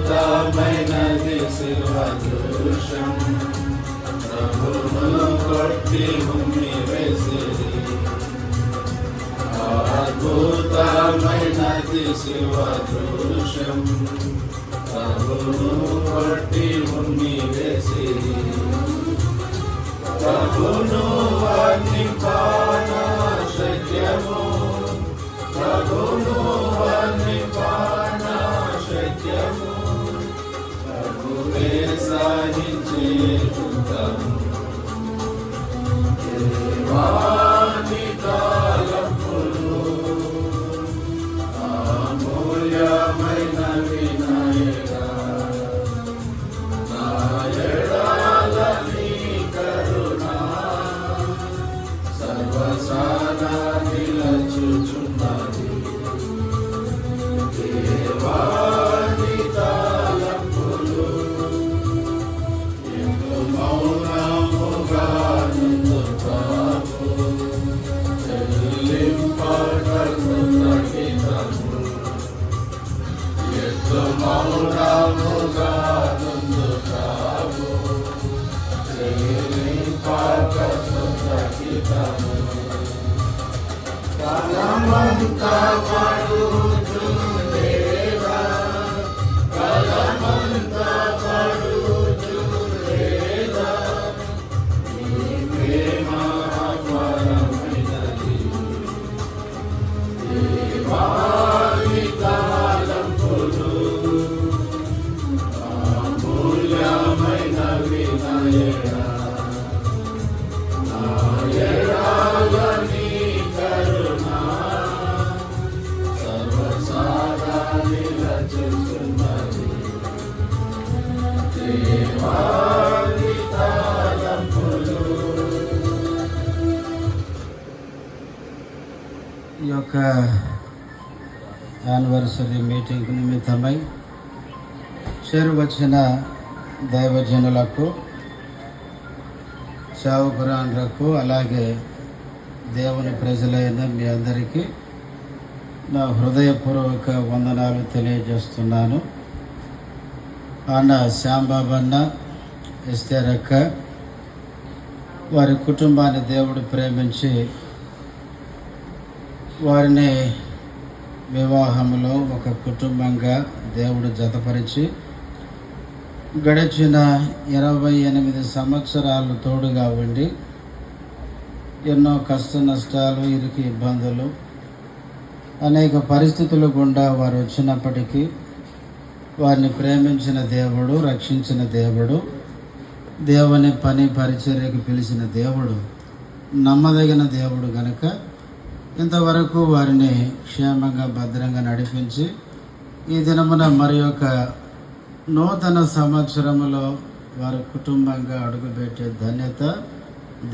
అద్భుతమైనది శిల్వ దృశ్యం ప్రభువును కొట్టి ఉమ్మి వేసిరి. అద్భుతమైనది శిల్వ దృశ్యం ప్రభువును కొట్టి ఉమ్మి వేసిరి. ప్రభువును వర్ణింపన శక్యము, ప్రభువును వర్ణింపన శక్యము, ప్రభువే సహించే యుద్ధము. దేవాని తలంపులు అమూల్యమైన వినయగా నా ఎడల నీ కరుణ సర్వసాదా నిలచుచున్నది. దేవాని తలంపులు ఎందు మౌనముగా నుందుతావు, చెల్లింపక కృతజ్ఞతలు. ఎందు మౌనముగా నుందుతావు, చెల్లింపక కృతజ్ఞతలు. కలమంతా పడుచుండేవా, కలమంతా పడుచుండేవా, నీ ప్రేమ అపారమైనది. దేవాని తలంపులు అమూల్యమైన వినయగా నా ఎడల నీ కరుణ సర్వసాదా నిలచుచున్నది. దేవాని తలంపులు. ఈ యొక్క యానివర్సరీ మీటింగ్ నిమిత్తమై చేరువచ్చిన దైవజనులకు, సేవకురాండ్రకు, అలాగే దేవుని ప్రజలైన మీ అందరికీ నా హృదయపూర్వక వందనాలు తెలియజేస్తున్నాను. అన్న శ్యాంబాబన్న, ఎస్తేరక్క, వారి కుటుంబాన్ని దేవుడు ప్రేమించి వారిని వివాహంలో ఒక కుటుంబంగా దేవుడు జతపరిచి గడిచిన 28 సంవత్సరాలు తోడుగా ఉండి ఎన్నో కష్ట నష్టాలు, ఇరుకు ఇబ్బందులు, అనేక పరిస్థితుల గుండా వారు వచ్చినప్పటికీ వారిని ప్రేమించిన దేవుడు, రక్షించిన దేవుడు, దేవుని పని పరిచర్యకు పిలిచిన దేవుడు, నమ్మదగిన దేవుడు గనుక ఇంతవరకు వారిని క్షేమంగా భద్రంగా నడిపించి ఈ దినమున మరి యొక్క నూతన సంవత్సరంలో వారి కుటుంబంగా అడుగుపెట్టే ధన్యత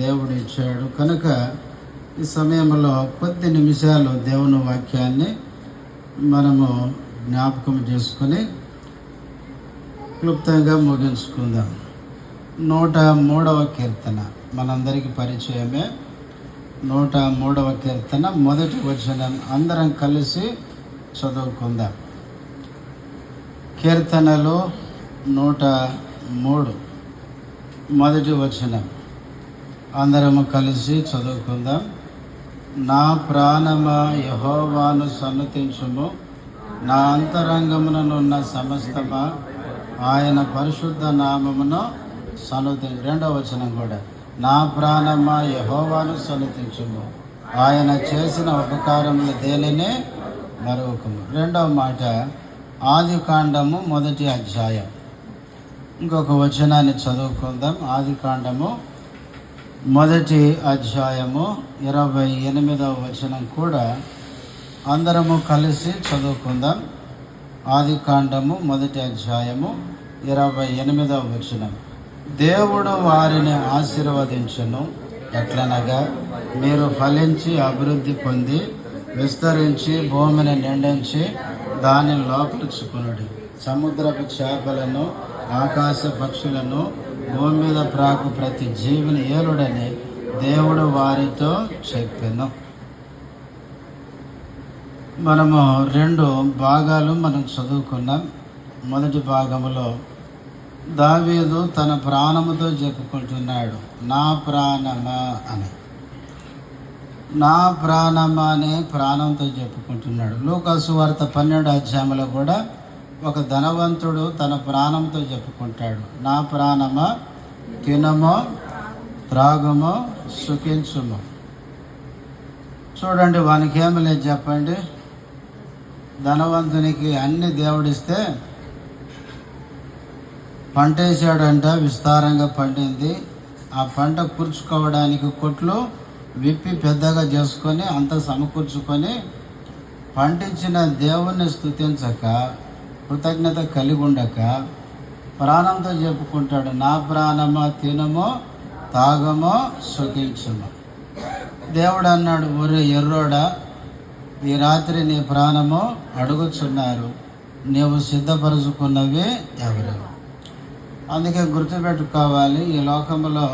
దేవుడు ఇచ్చాడు. కనుక ఈ సమయంలో కొద్ది నిమిషాలు దేవుని వాక్యాన్ని మనము జ్ఞాపకం చేసుకొని క్లుప్తంగా ముగించుకుందాం. 103వ కీర్తన మనందరికీ పరిచయమే. 103వ కీర్తన మొదటి వచనం అందరం కలిసి చదువుకుందాం. కీర్తనలు 103 మొదటి వచనం అందరము కలిసి చదువుకుందాం. నా ప్రాణమా యెహోవాను సన్నతించుము, నా అంతరంగముననున్న సమస్తమా ఆయన పరిశుద్ధ నామమును సన్నతించు. 2వ వచనం కూడా, నా ప్రాణమా యెహోవాను సన్నతించుము, ఆయన చేసిన ఉపకారములు దేనిని మరొకము. 2వ మాట ఆదికాండము 1వ అధ్యాయం. ఇంకొక వచనాన్ని చదువుకుందాం. ఆదికాండము 1వ అధ్యాయము 28వ వచనం కూడా అందరము కలిసి చదువుకుందాం. ఆదికాండము 1వ అధ్యాయము 28వ వచనం. దేవుడు వారిని ఆశీర్వదించును, ఎట్లనగా మీరు ఫలించి అభివృద్ధి పొంది విస్తరించి భూమిని నిండించి దానిని లోపరుచుకునుడి. సముద్రపు చేపలను, ఆకాశ పక్షులను, భూమి మీద ప్రాకు ప్రతి జీవిని ఏలుడని దేవుడు వారితో చెప్పెను. మనము 2 భాగాలు మనం చదువుకున్నాం. మొదటి భాగంలో దావీదు తన ప్రాణముతో చెప్పుకుంటున్నాడు, నా ప్రాణమా అని. నా ప్రాణమా అనే ప్రాణంతో చెప్పుకుంటున్నాడు. లూకాసు వార్త 12వ అధ్యాయంలో కూడా ఒక ధనవంతుడు తన ప్రాణంతో చెప్పుకుంటాడు, నా ప్రాణమా తినమో త్రాగమో సుఖించుము. చూడండి, వానికి ఏమి లేదు చెప్పండి. ధనవంతునికి అన్ని దేవుడిస్తే పంట వేసాడంట, విస్తారంగా పండింది. ఆ పంట కూర్చుకోవడానికి కొట్లు విప్పి పెద్దగా చేసుకొని అంత సమకూర్చుకొని పండించిన దేవుణ్ణి స్తుతించక, కృతజ్ఞత కలిగి ఉండక ప్రాణంతో చెప్పుకుంటాడు, నా ప్రాణమా తినమో తాగమో సుఖించుము. దేవుడు అన్నాడు, ఒరే ఎర్రోడా, ఈ రాత్రి నీ ప్రాణము అడుగుచున్నారు, నీవు సిద్ధపరుచుకున్నవి ఎవరు? అందుకే గుర్తుపెట్టుకోవాలి, ఈ లోకంలో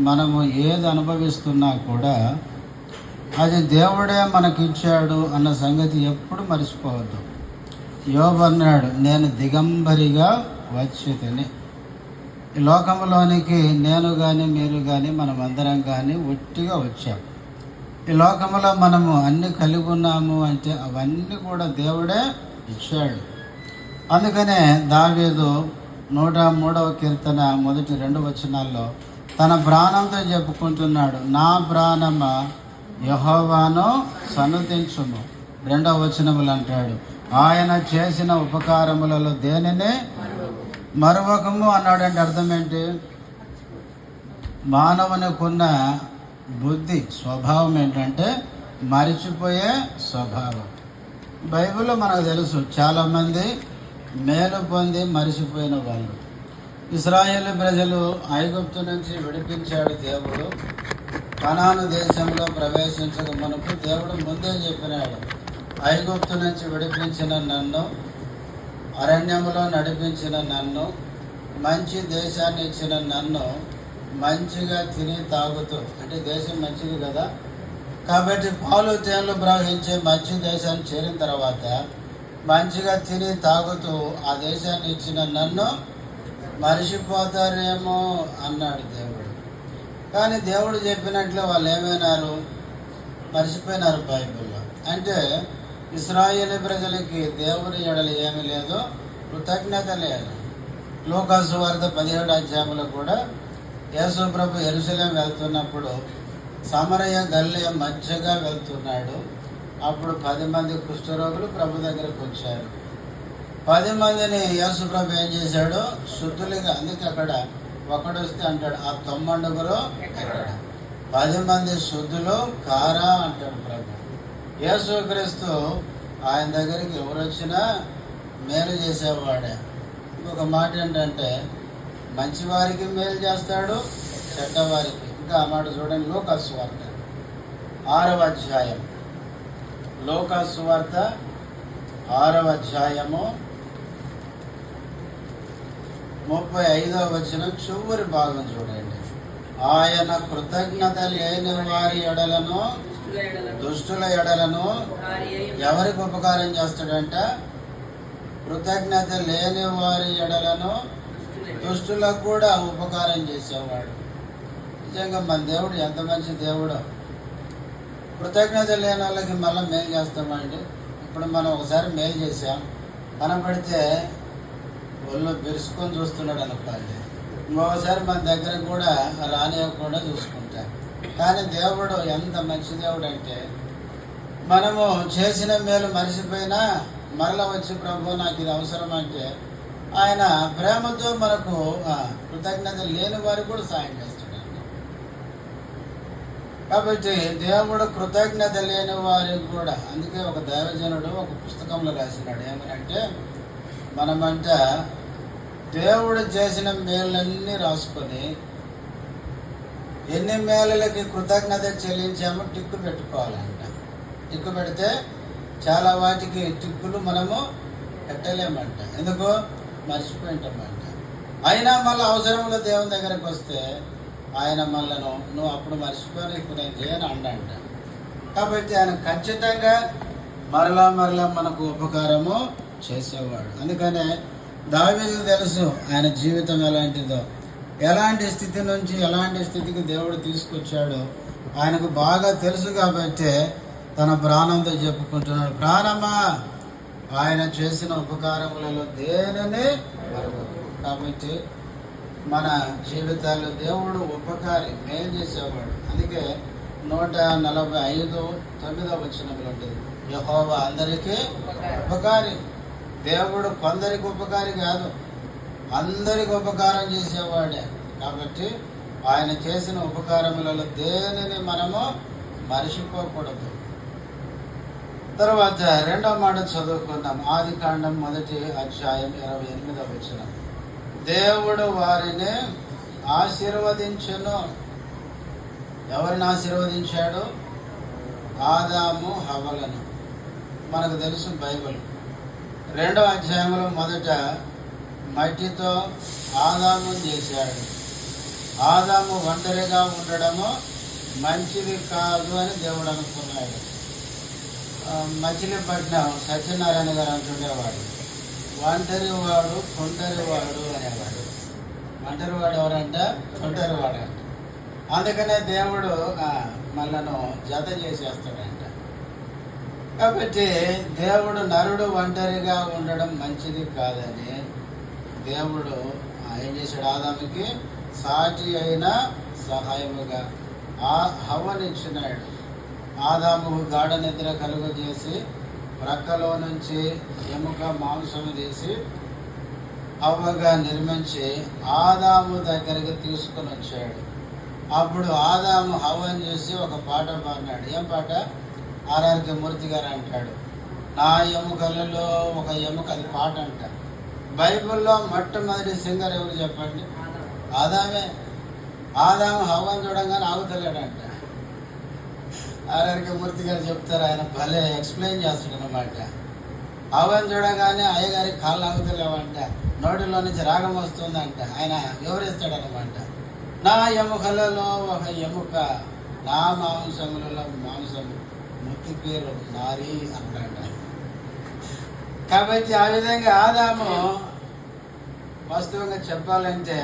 మనము ఏది అనుభవిస్తున్నా కూడా అది దేవుడే మనకిచ్చాడు అన్న సంగతి ఎప్పుడు మర్చిపోవద్దు. యోబు అన్నాడు, నేను దిగంబరిగా వచ్చి తిని. ఈ లోకంలోనికి నేను కానీ మీరు కానీ మనమందరం కానీ ఒట్టిగా వచ్చాం. ఈ లోకంలో మనము అన్ని కలిగి ఉన్నాము అంటే అవన్నీ కూడా దేవుడే ఇచ్చాడు. అందుకనే దావీదు 103వ కీర్తన మొదటి 2 వచనాల్లో తన ప్రాణంతో చెప్పుకుంటున్నాడు, నా ప్రాణమా యెహోవాను సన్నుతించుము. 2వ వచనములు అంటాడు, ఆయన చేసిన ఉపకారములలో దేనిని మరొకము అన్నాడంటే అర్థం ఏంటి? మానవునికున్న బుద్ధి స్వభావం ఏంటంటే మరిచిపోయే స్వభావం. బైబిల్లో మనకు తెలుసు, చాలామంది మేలు పొంది మరిచిపోయిన వాళ్ళు. ఇశ్రాయేలు ప్రజలు ఐగుప్తు నుంచి విడిపించాడు దేవుడు. కనాను దేశంలో ప్రవేశించక మునుపు దేవుడు ముందే చెప్పినాడు, ఐగుప్తు నుంచి విడిపించిన నన్ను, అరణ్యంలో నడిపించిన నన్ను, మంచి దేశాన్ని ఇచ్చిన నన్ను మంచిగా తిని తాగుతూ, అంటే దేశం మంచిది కదా, కాబట్టి పాలు తేనెలు ప్రవహించే మంచి దేశాన్ని చేరిన తర్వాత మంచిగా తిని తాగుతూ ఆ దేశాన్ని ఇచ్చిన నన్ను మరిచిపోతారేమో అన్నాడు దేవుడు. కానీ దేవుడు చెప్పినట్లు వాళ్ళు ఏమైనారు? మర్చిపోయినారు. బైబిల్లో అంటే ఇశ్రాయేలు ప్రజలకి దేవుని ఎడల ఏమీ లేదు, కృతజ్ఞత లేదు. లూకాసు వార్త 17వ అధ్యాయంలో కూడా యేసు ప్రభు యెరూషలేం వెళ్తున్నప్పుడు సమరయ గల్లియ మధ్యగా వెళ్తున్నాడు. అప్పుడు 10 మంది కుష్ఠరోగులు ప్రభు దగ్గరకు వచ్చారు. 10 మందిని యేసు ప్రభు ఏం చేశాడు? శుద్ధులుగా. అందుకే అక్కడ ఒకడు వస్తే అంటాడు, ఆ 90 ఎక్కడ? 10 మంది శుద్ధులు కారా అంటాడు ప్రభు. యేసుక్రీస్తు ఆయన దగ్గరికి ఎవరు వచ్చినా మేలు చేసేవాడే. ఇంకొక మాట ఏంటంటే, మంచివారికి మేలు చేస్తాడు, చెడ్డవారికి. ఇంకా ఆ మాట చూడండి, లూకాసు వార్త 6వ అధ్యాయం. లూకాసు వార్త 6వ అధ్యాయము 35వ వచనం చివరి భాగం చూడండి. ఆయన కృతజ్ఞత లేని వారి ఎడలను, దుష్టుల ఎడలను ఎవరికి ఉపకారం చేస్తాడంట? కృతజ్ఞత లేని వారి ఎడలను దుష్టులకు కూడా ఉపకారం చేసేవాడు. నిజంగా మన దేవుడు ఎంత మంచి దేవుడో. కృతజ్ఞత లేని వాళ్ళకి మళ్ళీ మేలు చేస్తామండి. ఇప్పుడు మనం ఒకసారి మేలు చేసాం, కనపడితే ఒళ్ళు బిరుసుకొని చూస్తున్నాడు అనుకోండి, ఇంకొకసారి మన దగ్గరకు కూడా రానివ్వకుండా చూసుకుంటాం. కానీ దేవుడు ఎంత మంచి దేవుడు అంటే, మనము చేసిన మేలు మరిచిపోయినా మరలా వచ్చి ప్రభు నాకు ఇది అవసరం అంటే ఆయన ప్రేమతో మనకు కృతజ్ఞత లేని వారికి కూడా సాయం చేస్తాడండి. కాబట్టి దేవుడు కృతజ్ఞత లేని వారికి కూడా, అందుకే ఒక దైవజనుడు ఒక పుస్తకంలో రాసినాడు, ఏమనంటే మనమంట దేవుడు చేసిన మేళ్ళన్నీ రాసుకొని ఎన్ని మేళ్ళకి కృతజ్ఞత చెల్లించామో టిక్కు పెట్టుకోవాలంట. టిక్కు పెడితే చాలా వాటికి టిక్కులు మనము పెట్టలేమంట. ఎందుకు? మర్చిపోయింటామంట. అయినా మళ్ళీ అవసరంలో దేవుని దగ్గరకు వస్తే ఆయన మళ్ళను నువ్వు అప్పుడు మర్చిపోయాను, ఇప్పుడు నేను చేయను అండంట. కాబట్టి ఆయన ఖచ్చితంగా మరలా మనకు ఉపకారము చేసేవాడు. అందుకనే దావీదుకు తెలుసు ఆయన జీవితం ఎలాంటిదో, ఎలాంటి స్థితి నుంచి ఎలాంటి స్థితికి దేవుడు తీసుకొచ్చాడో ఆయనకు బాగా తెలుసు. కాబట్టి తన ప్రాణంతో చెప్పుకుంటున్నాడు, ప్రాణమా ఆయన చేసిన ఉపకారములలో దేనిని మరవకు. కాబట్టి మన జీవితాల్లో దేవుడు ఉపకారి, మేలు చేసేవాడు. అందుకే 145:9 వచనంలో ఉంటుంది, యెహోవా అందరికీ ఉపకారి. దేవుడు కొందరికి ఉపకారి కాదు, అందరికి ఉపకారం చేసేవాడే. కాబట్టి ఆయన చేసిన ఉపకారములలో దేనిని మనము మరిచిపోకూడదు. తర్వాత 2వ మాట చదువుకుందాం. ఆదికాండం 1:28 వచనం, దేవుడు వారిని ఆశీర్వదించెను. ఎవరిని ఆశీర్వదించాడు? ఆదాము హవ్వలను. మనకు తెలుసు బైబిల్ 2వ అధ్యాయంలో మొదట మట్టితో ఆదాము చేశాడు. ఆదాము ఒంటరిగా ఉండడము మంచిది కాదు అని దేవుడు అనుకున్నాడు. మచిలీపట్నం సత్యనారాయణ గారు అంటుండేవాడు, ఒంటరివాడు కుంటరివాడు అనేవాడు. ఒంటరివాడు ఎవరంట? కుంటరివాడు అంట. అందుకనే దేవుడు మనను జత చేసేస్తాడంట. కాబట్టి దేవుడు నరుడు ఒంటరిగా ఉండడం మంచిది కాదని దేవుడు ఏం చేశాడు? ఆదాముకి సాటి అయిన సహాయముగా హవ్వనిచ్చినాడు. ఆదాముకు గాఢ నిద్ర కలుగజేసి ప్రక్కలో నుంచి ఎముక మాంసము తీసి హవ్వగా నిర్మించి ఆదాము దగ్గరికి తీసుకొని వచ్చాడు. అప్పుడు ఆదాము హవ్వను చూసి ఒక పాట పాడినాడు. ఏం పాట? ఆర్ఆర్కే మూర్తి గారు అంటాడు, నా ఎముకలలో ఒక ఎముక. అది పాట అంట. బైబిల్లో మొట్టమొదటి సింగర్ ఎవరు చెప్పండి? ఆదామే. ఆదాము హవ్వను చూడంగానే ఆగుతలేడంట. ఆర్ఆర్కే మూర్తి గారు చెప్తారు, ఆయన భలే ఎక్స్ప్లెయిన్ చేస్తాడు అన్నమాట. హవ్వను చూడగానే అయ్యగారి కాళ్ళు ఆగుతలేవంట, నోటిలో నుంచి రాగం వస్తుందంట. ఆయన వివరిస్తాడనమాట, నా ఎముకలలో ఒక ఎముక, నా మాంసములలో మాంసము, ముత్తి పేరు నారీ అంటాడ. కాబట్టి ఆ విధంగా ఆదాము, వాస్తవంగా చెప్పాలంటే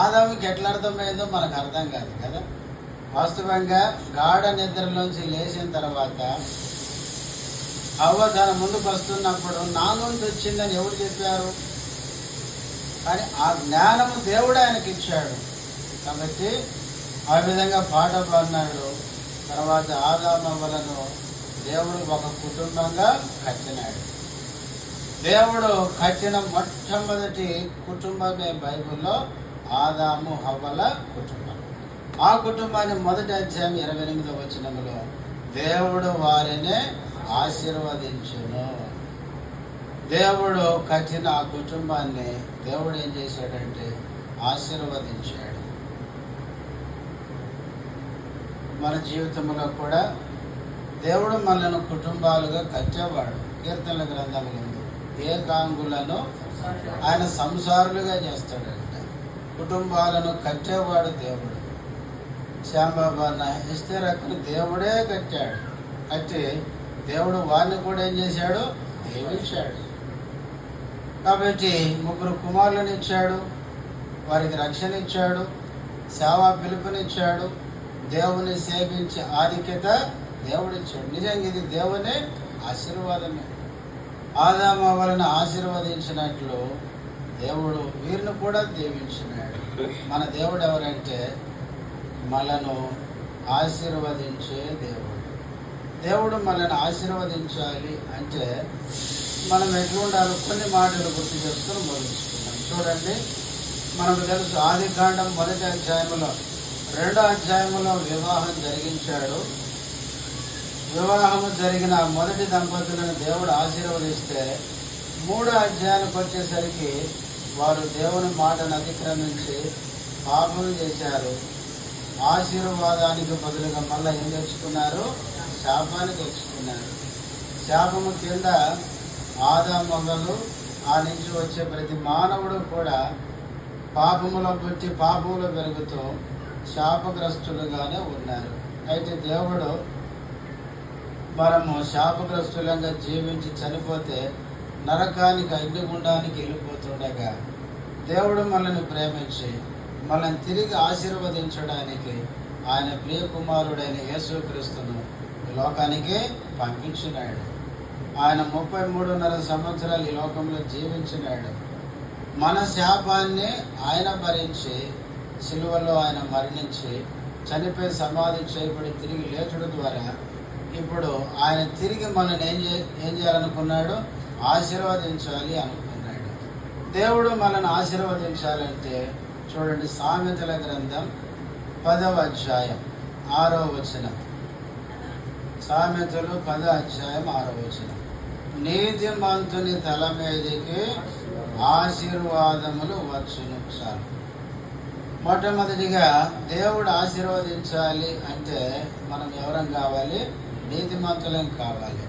ఆదాముకి ఎట్లా అర్థమైందో మనకు అర్థం కాదు కదా. వాస్తవంగా గాఢ నిద్రలోంచి లేచిన తర్వాత హవ్వ తన ముందుకు వస్తున్నప్పుడు నా నుంచి వచ్చిందని ఎవరు చెప్పారు? కానీ ఆ జ్ఞానము దేవుడు ఆయనకి ఇచ్చాడు. కాబట్టి ఆ విధంగా పాట పాడినాడు. తర్వాత ఆదామవ్వలను దేవుడు ఒక కుటుంబంగా కట్టినాడు. దేవుడు కట్టిన మొట్టమొదటి కుటుంబమే బైబిల్లో ఆదాము హవ్వల కుటుంబం. ఆ కుటుంబాన్ని 1వ అధ్యాయం 28వ వచనంలో దేవుడు వారిని ఆశీర్వదించును. దేవుడు కట్టిన ఆ కుటుంబాన్ని దేవుడు ఏం చేశాడంటే ఆశీర్వదించాడు. మన జీవితంలో కూడా దేవుడు మనలను కుటుంబాలుగా కట్టేవాడు. కీర్తనల గ్రంథంలో ఏకాంగులను ఆయన సంసారులుగా చేస్తాడంట. కుటుంబాలను కట్టేవాడు దేవుడు. శ్యాంబాబా ఇస్తేరకుని దేవుడే కట్టాడు. కట్టి దేవుడు వారిని కూడా ఏం చేశాడు? దీవించాడు. కాబట్టి 3 కుమారులను ఇచ్చాడు, వారికి రక్షణ ఇచ్చాడు, సేవా పిలుపునిచ్చాడు, దేవుని సేవించే ఆధిక్యత దేవుడిచ్చాడు. నిజంగా ఇది దేవుని ఆశీర్వాదమే. ఆదాము వలన ఆశీర్వదించినట్లు దేవుడు వీరిని కూడా దీవించినాడు. మన దేవుడు ఎవరంటే మనను ఆశీర్వదించే దేవుడు. దేవుడు మనల్ని ఆశీర్వదించాలి అంటే మనం ఎట్లా ఉండాలో కొన్ని మాటలు గుర్తు చేసుకుని మొదలుచుకున్నాం. చూడండి, మనకు తెలుసు ఆదికాండం 1వ అధ్యాయంలో 2వ అధ్యాయంలో వివాహం జరిగించాడు. వివాహము జరిగిన మొదటి దంపతులను దేవుడు ఆశీర్వదిస్తే 3వ అధ్యాయానికి వచ్చేసరికి వారు దేవుని మాటను అతిక్రమించి పాపం చేశారు. ఆశీర్వాదానికి బదులుగా మళ్ళీ ఏం తెచ్చుకున్నారు? శాపాన్ని తెచ్చుకున్నారు. శాపము కింద ఆదామవ్వలు ఆ నుంచి వచ్చే ప్రతి మానవుడు కూడా పాపములో పుట్టి పాపములో పెరుగుతూ శాపగ్రస్తులుగానే ఉన్నారు. అయితే దేవుడు మనము శాపగ్రస్తులంగా జీవించి చనిపోతే నరకానికి అగ్నిగుండానికి వెళ్ళిపోతుండగా దేవుడు మనల్ని ప్రేమించి మనల్ని తిరిగి ఆశీర్వదించడానికి ఆయన ప్రియకుమారుడైన యేసుక్రీస్తును ఈ లోకానికి పంపించినాడు. ఆయన 33.5 సంవత్సరాలు ఈ లోకంలో జీవించినాడు. మన శాపాన్ని ఆయన భరించి సిలువలో ఆయన మరణించి చనిపోయి సమాధి చేయబడి తిరిగి లేచడం ద్వారా ఇప్పుడు ఆయన తిరిగి మనల్ని ఏం చేయాలనుకున్నాడు? ఆశీర్వదించాలి అనుకున్నాడు. దేవుడు మనల్ని ఆశీర్వదించాలంటే చూడండి, సామెతల గ్రంథం 10వ అధ్యాయం 6వ వచనం. సామెతలు 10వ అధ్యాయం 6వ వచనం. నీతిమంతుని తల మీదకి ఆశీర్వాదములు వచ్చును. చాలు. మొట్టమొదటిగా దేవుడు ఆశీర్వదించాలి అంటే మనం ఎవరం కావాలి? నీతిమంతులం కావాలి.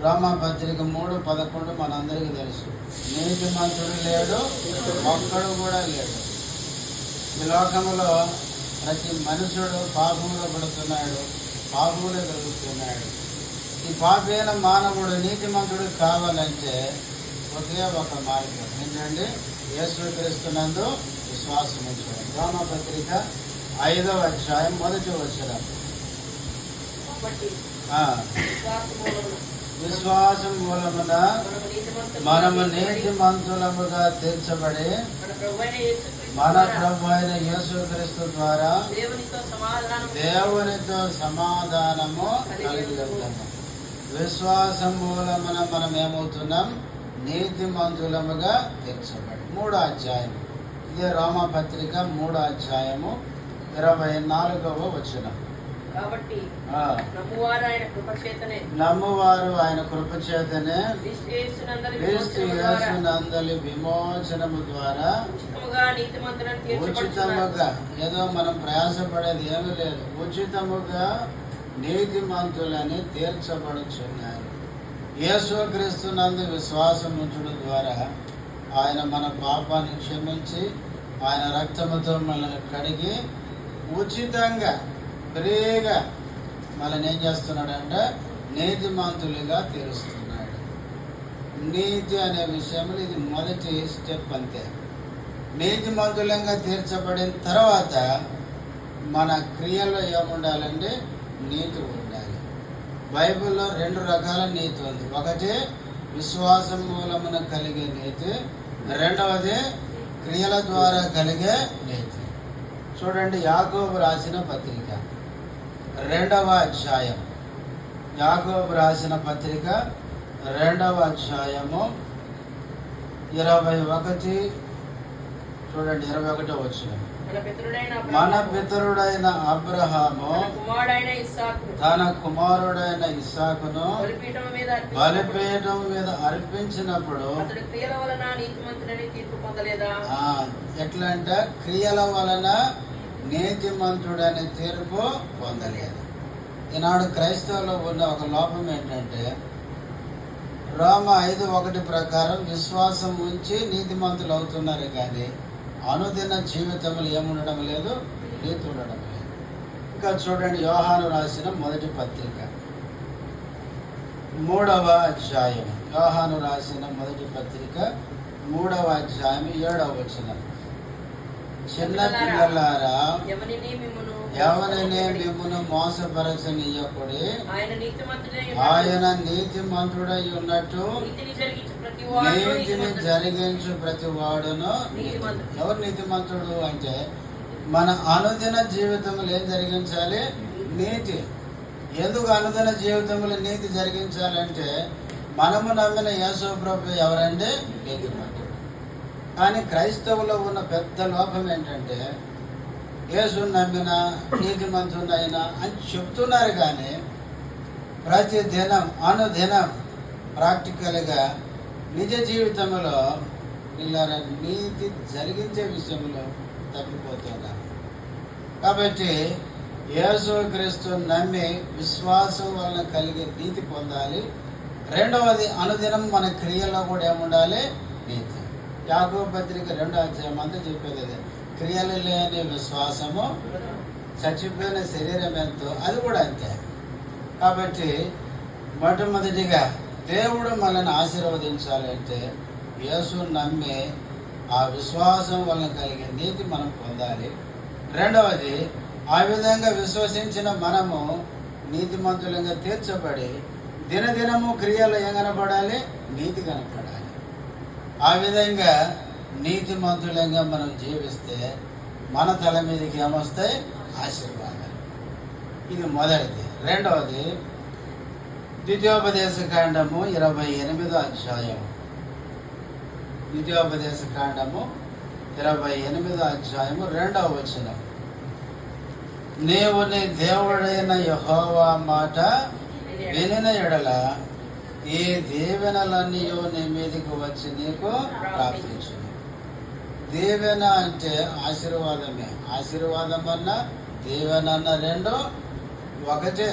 రోమాపత్రిక 3:11 మనందరికీ తెలుసు. నీతిమంతుడు లేడు, ఒక్కడు కూడా లేడు. ఈ లోకంలో ప్రతి మనుషుడు పాపంలో పడుతున్నాడు, పాపంలో పెరుగుతున్నాడు. ఈ పాపైన మానవుడు నీతిమంతుడు కావాలంటే ఒకే ఒక మార్గం ఏంటంటే యేసుక్రీస్తునందు విశ్వాసం ఉంచాలి. రోమాపత్రిక 5వ అధ్యాయం 1వ వచనం. విశ్వాసం మూలమున మనము నీతిమంతులముగా తీర్చబడి మన ప్రభు అయిన యేసుక్రీస్తు ద్వారా దేవునితో సమాధానము కలిగి ఉంటాము. విశ్వాసం మూలమున మనం ఏమవుతున్నాం? నీతిమంతులముగా తీర్చబడి. 3వ అధ్యాయం, ఇదే రోమాపత్రిక 3వ అధ్యాయము 24వ వచనం. కాబట్టి నమ్మువారు ఆయన కృపచేతనే క్రీస్తు యేసునందలి విమోచనము ద్వారా ఉచితముగా, ఏదో మనం ప్రయాసపడేది ఏమీ లేదు, ఉచితముగా నీతిమంతులని తీర్చబడుచున్నారు. యేసుక్రీస్తునందు విశ్వాసం ఉంచడం ద్వారా ఆయన మన పాపాన్ని క్షమించి ఆయన రక్తముతో మనల్ని కడిగి ఉచితంగా ఫ్రీగా మనల్ని ఏం చేస్తున్నాడంటే నీతిమంతులుగా తీరుస్తున్నాడు. నీతి అనే విషయంలో ఇది మొదటి స్టెప్ అంతే. నీతిమంతులంగా తీర్చబడిన తర్వాత మన క్రియల్లో ఏముండాలంటే నీతి ఉండాలి. బైబిల్లో 2 రకాల నీతి ఉంది. ఒకటి విశ్వాసం మూలమున కలిగే నీతి, రెండవది క్రియల ద్వారా కలిగే నీతి. చూడండి, యాకోబు రాసిన పత్రిక 2వ అధ్యాయం. యాకోబు రాసిన పత్రిక 2వ అధ్యాయము 21. చూడండి, 21వ వచనం. మన పితరుడైన అబ్రహాము తన కుమారుడైన ఇస్సాకును బలిపీఠం మీద అర్పించినప్పుడు ఎట్లా అంటే క్రియల వలన నీతిమంతుడని తీర్పు పొందలేదు. ఈనాడు క్రైస్తవులో ఉన్న ఒక లోపం ఏంటంటే రోమ 5:1 ప్రకారం విశ్వాసం ఉంచి నీతిమంతులు అవుతున్నారు, కానీ అనుదిన జీవితంలో ఏముండడం లేదు? నీతి ఉండడం లేదు. ఇంకా చూడండి, యోహాను రాసిన మొదటి పత్రిక 3వ అధ్యాయం. యోహాను రాసిన మొదటి పత్రిక 3వ అధ్యాయం 7వ వచనం. చిన్న పిల్లలారా, ఎవరిని మిమ్మును మోసపరచనీయకుడి, ఆయన నీతిమంతుడై ఉన్నట్టు నీతిని జరిగించు ప్రతి వాడును. ఎవరు నీతిమంతుడు అంటే మన అనుదిన జీవితంలో ఏం జరిగించాలి? నీతి. ఎందుకు అనుదిన జీవితంలో నీతి జరిగించాలంటే మనము నమ్మిన యేసు ప్రభు ఎవరంటే నీతిమంతుడు. కానీ క్రైస్తవులో ఉన్న పెద్ద లోపం ఏంటంటే యేసు నమ్మిన నీతిమంతుడైనా అని చెప్తున్నారు, కానీ ప్రతి దినం అనుదినం ప్రాక్టికల్గా నిజ జీవితంలో ఇలా నీతి జరిగించే విషయంలో తప్పిపోతున్నారు. కాబట్టి యేసుక్రీస్తు నమ్మి విశ్వాసం వలన కలిగే నీతి పొందాలి. రెండవది, అనుదినం మన క్రియల్లో కూడా ఏముండాలి? నీతి. యాకోబు పత్రిక 2వ అధ్యాయం అంతా చెప్పేది అదే. క్రియలు లేని విశ్వాసము చచ్చిపోయిన శరీరం ఎంతో, అది కూడా అంతే. కాబట్టి మొట్టమొదటిగా దేవుడు మనల్ని ఆశీర్వదించాలంటే యేసుని నమ్మి ఆ విశ్వాసం వలన కలిగే నీతి మనం పొందాలి. రెండవది, ఆ విధంగా విశ్వసించిన మనము నీతిమంతులంగా తీర్చబడి దినదినము క్రియలు ఏం కనపడాలి? నీతి కనపడాలి. ఆ విధంగా నీతిమంతులంగా మనం జీవిస్తే మన తల మీదకి ఏమొస్తాయి? ఆశీర్వాదాలు. ఇది మొదటిది. రెండవది, ద్వితీయోపదేశ కాండము 28వ అధ్యాయం. ద్వితీయోపదేశ కాండము 28వ అధ్యాయము 2వ వచనం. నీవు నీ దేవుడైన యెహోవా మాట వినిన ఎడల ఈ దీవెనలన్నీ నీ మీదకి వచ్చి నీకు ప్రాప్తించును. దీవెన అంటే ఆశీర్వాదమే. ఆశీర్వాదం అన్న దీవెన అన్న రెండు ఒకటే.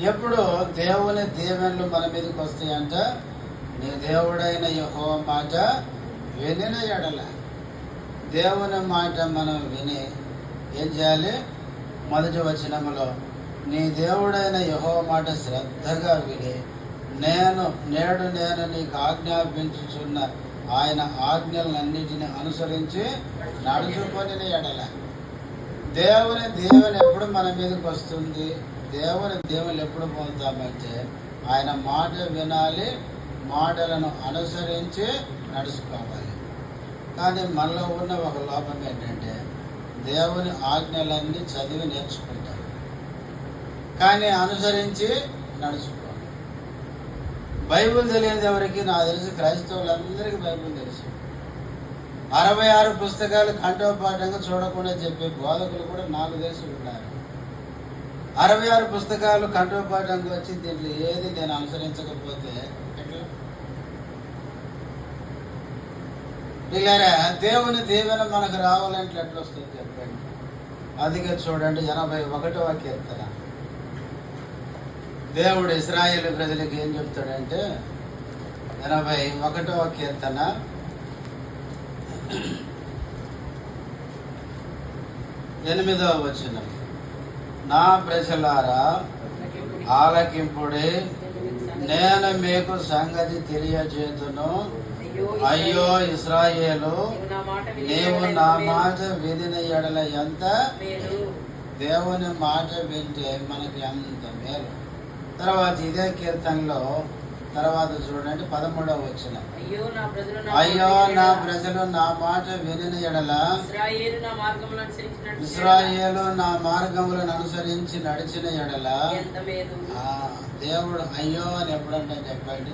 ఎప్పుడు దేవుని దీవెనలు మన మీదకి వస్తాయంట? నీ దేవుడైన యెహోవా మాట వినిన ఎడల. దేవుని మాట మనం విని ఏం చేయాలి? మొదటి వచనములో నీ దేవుడైన యెహోవా మాట శ్రద్ధగా విని నేడు నేను నీకు ఆజ్ఞాపించుచున్న ఆయన ఆజ్ఞలన్నిటిని అనుసరించి నడుచుకొని ఎడల. దేవుని దీవెన ఎప్పుడు మన మీదకి వస్తుంది? దేవుని దీవెనలు ఎప్పుడు పొందుతామంటే ఆయన మాట వినాలి, మాటలను అనుసరించి నడుచుకోవాలి. కానీ మనలో ఉన్న ఒక లోపం ఏంటంటే దేవుని ఆజ్ఞలన్నీ చదివి నేర్చుకుంటాం, కానీ అనుసరించి నడుచుకోవాలి. బైబిల్ తెలియదు ఎవరికి? నాకు తెలిసి క్రైస్తవులందరికీ బైబిల్ తెలుసు. 66 పుస్తకాలు కంఠోపాఠంగా చూడకుండా చెప్పే బోధకులు కూడా నాకు తెలిసి ఉన్నారు. 66 పుస్తకాలు కంఠోపాఠంగా వచ్చి దీంట్లో ఏది నేను అనుసరించకపోతే ఎట్లా? పిల్లరా, దేవుని దీవెన మనకు రావాలంటే ఎట్లా వస్తుంది చెప్పండి? అందుకే చూడండి 81వ కీర్తన. దేవుడు ఇశ్రాయేలు ప్రజలకు ఏం చెప్తాడంటే 81వ కీర్తన 8వ వచనం. నా ప్రజలారా ఆలకింపుడే, నేను మీకు సంగతి తెలియజేతును. అయ్యో ఇశ్రాయేలు, నీవు నా మాట వినిన ఎడల ఎంత దేవుని మాట వింటే మనకి ఎంత మేలు. తర్వాత ఇదే కీర్తనలో తర్వాత చూడండి 13వ వచనం. అయ్యో నా ప్రజలు నా మాట వినిన ఎడల, ఇశ్రాయేలు నా మార్గములను అనుసరించి నడిచిన ఎడల. దేవుడు అయ్యో అని ఎప్పుడంటే చెప్పండి?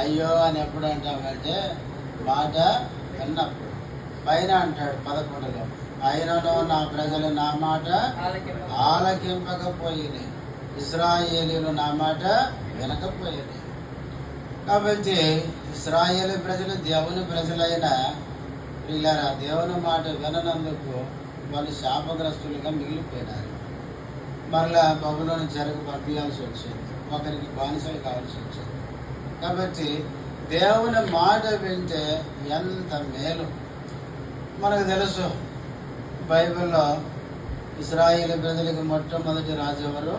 అయ్యో అని ఎప్పుడు అంటామంటే మాట విన్నప్పుడు. పైన అంటాడు 11లో, అయినను నా ప్రజలు నా మాట ఆలకింపకపోయింది, ఇశ్రాయేలీలు నా మాట వినకపోయింది. కాబట్టి ఇశ్రాయేలు ప్రజలు దేవుని ప్రజలైన వీళ్ళారా దేవుని మాట విననందుకు వాళ్ళు శాపగ్రస్తులుగా మిగిలిపోయినారు. మరలా బబులోని చెరకు పంపించాల్సి వచ్చింది, ఒకరికి బానిసలు కావాల్సి వచ్చింది. కాబట్టి దేవుని మాట వింటే ఎంత మేలు. మనకు తెలుసు బైబిల్లో ఇశ్రాయేలు ప్రజలకు మొట్టమొదటి రాజు ఎవరు?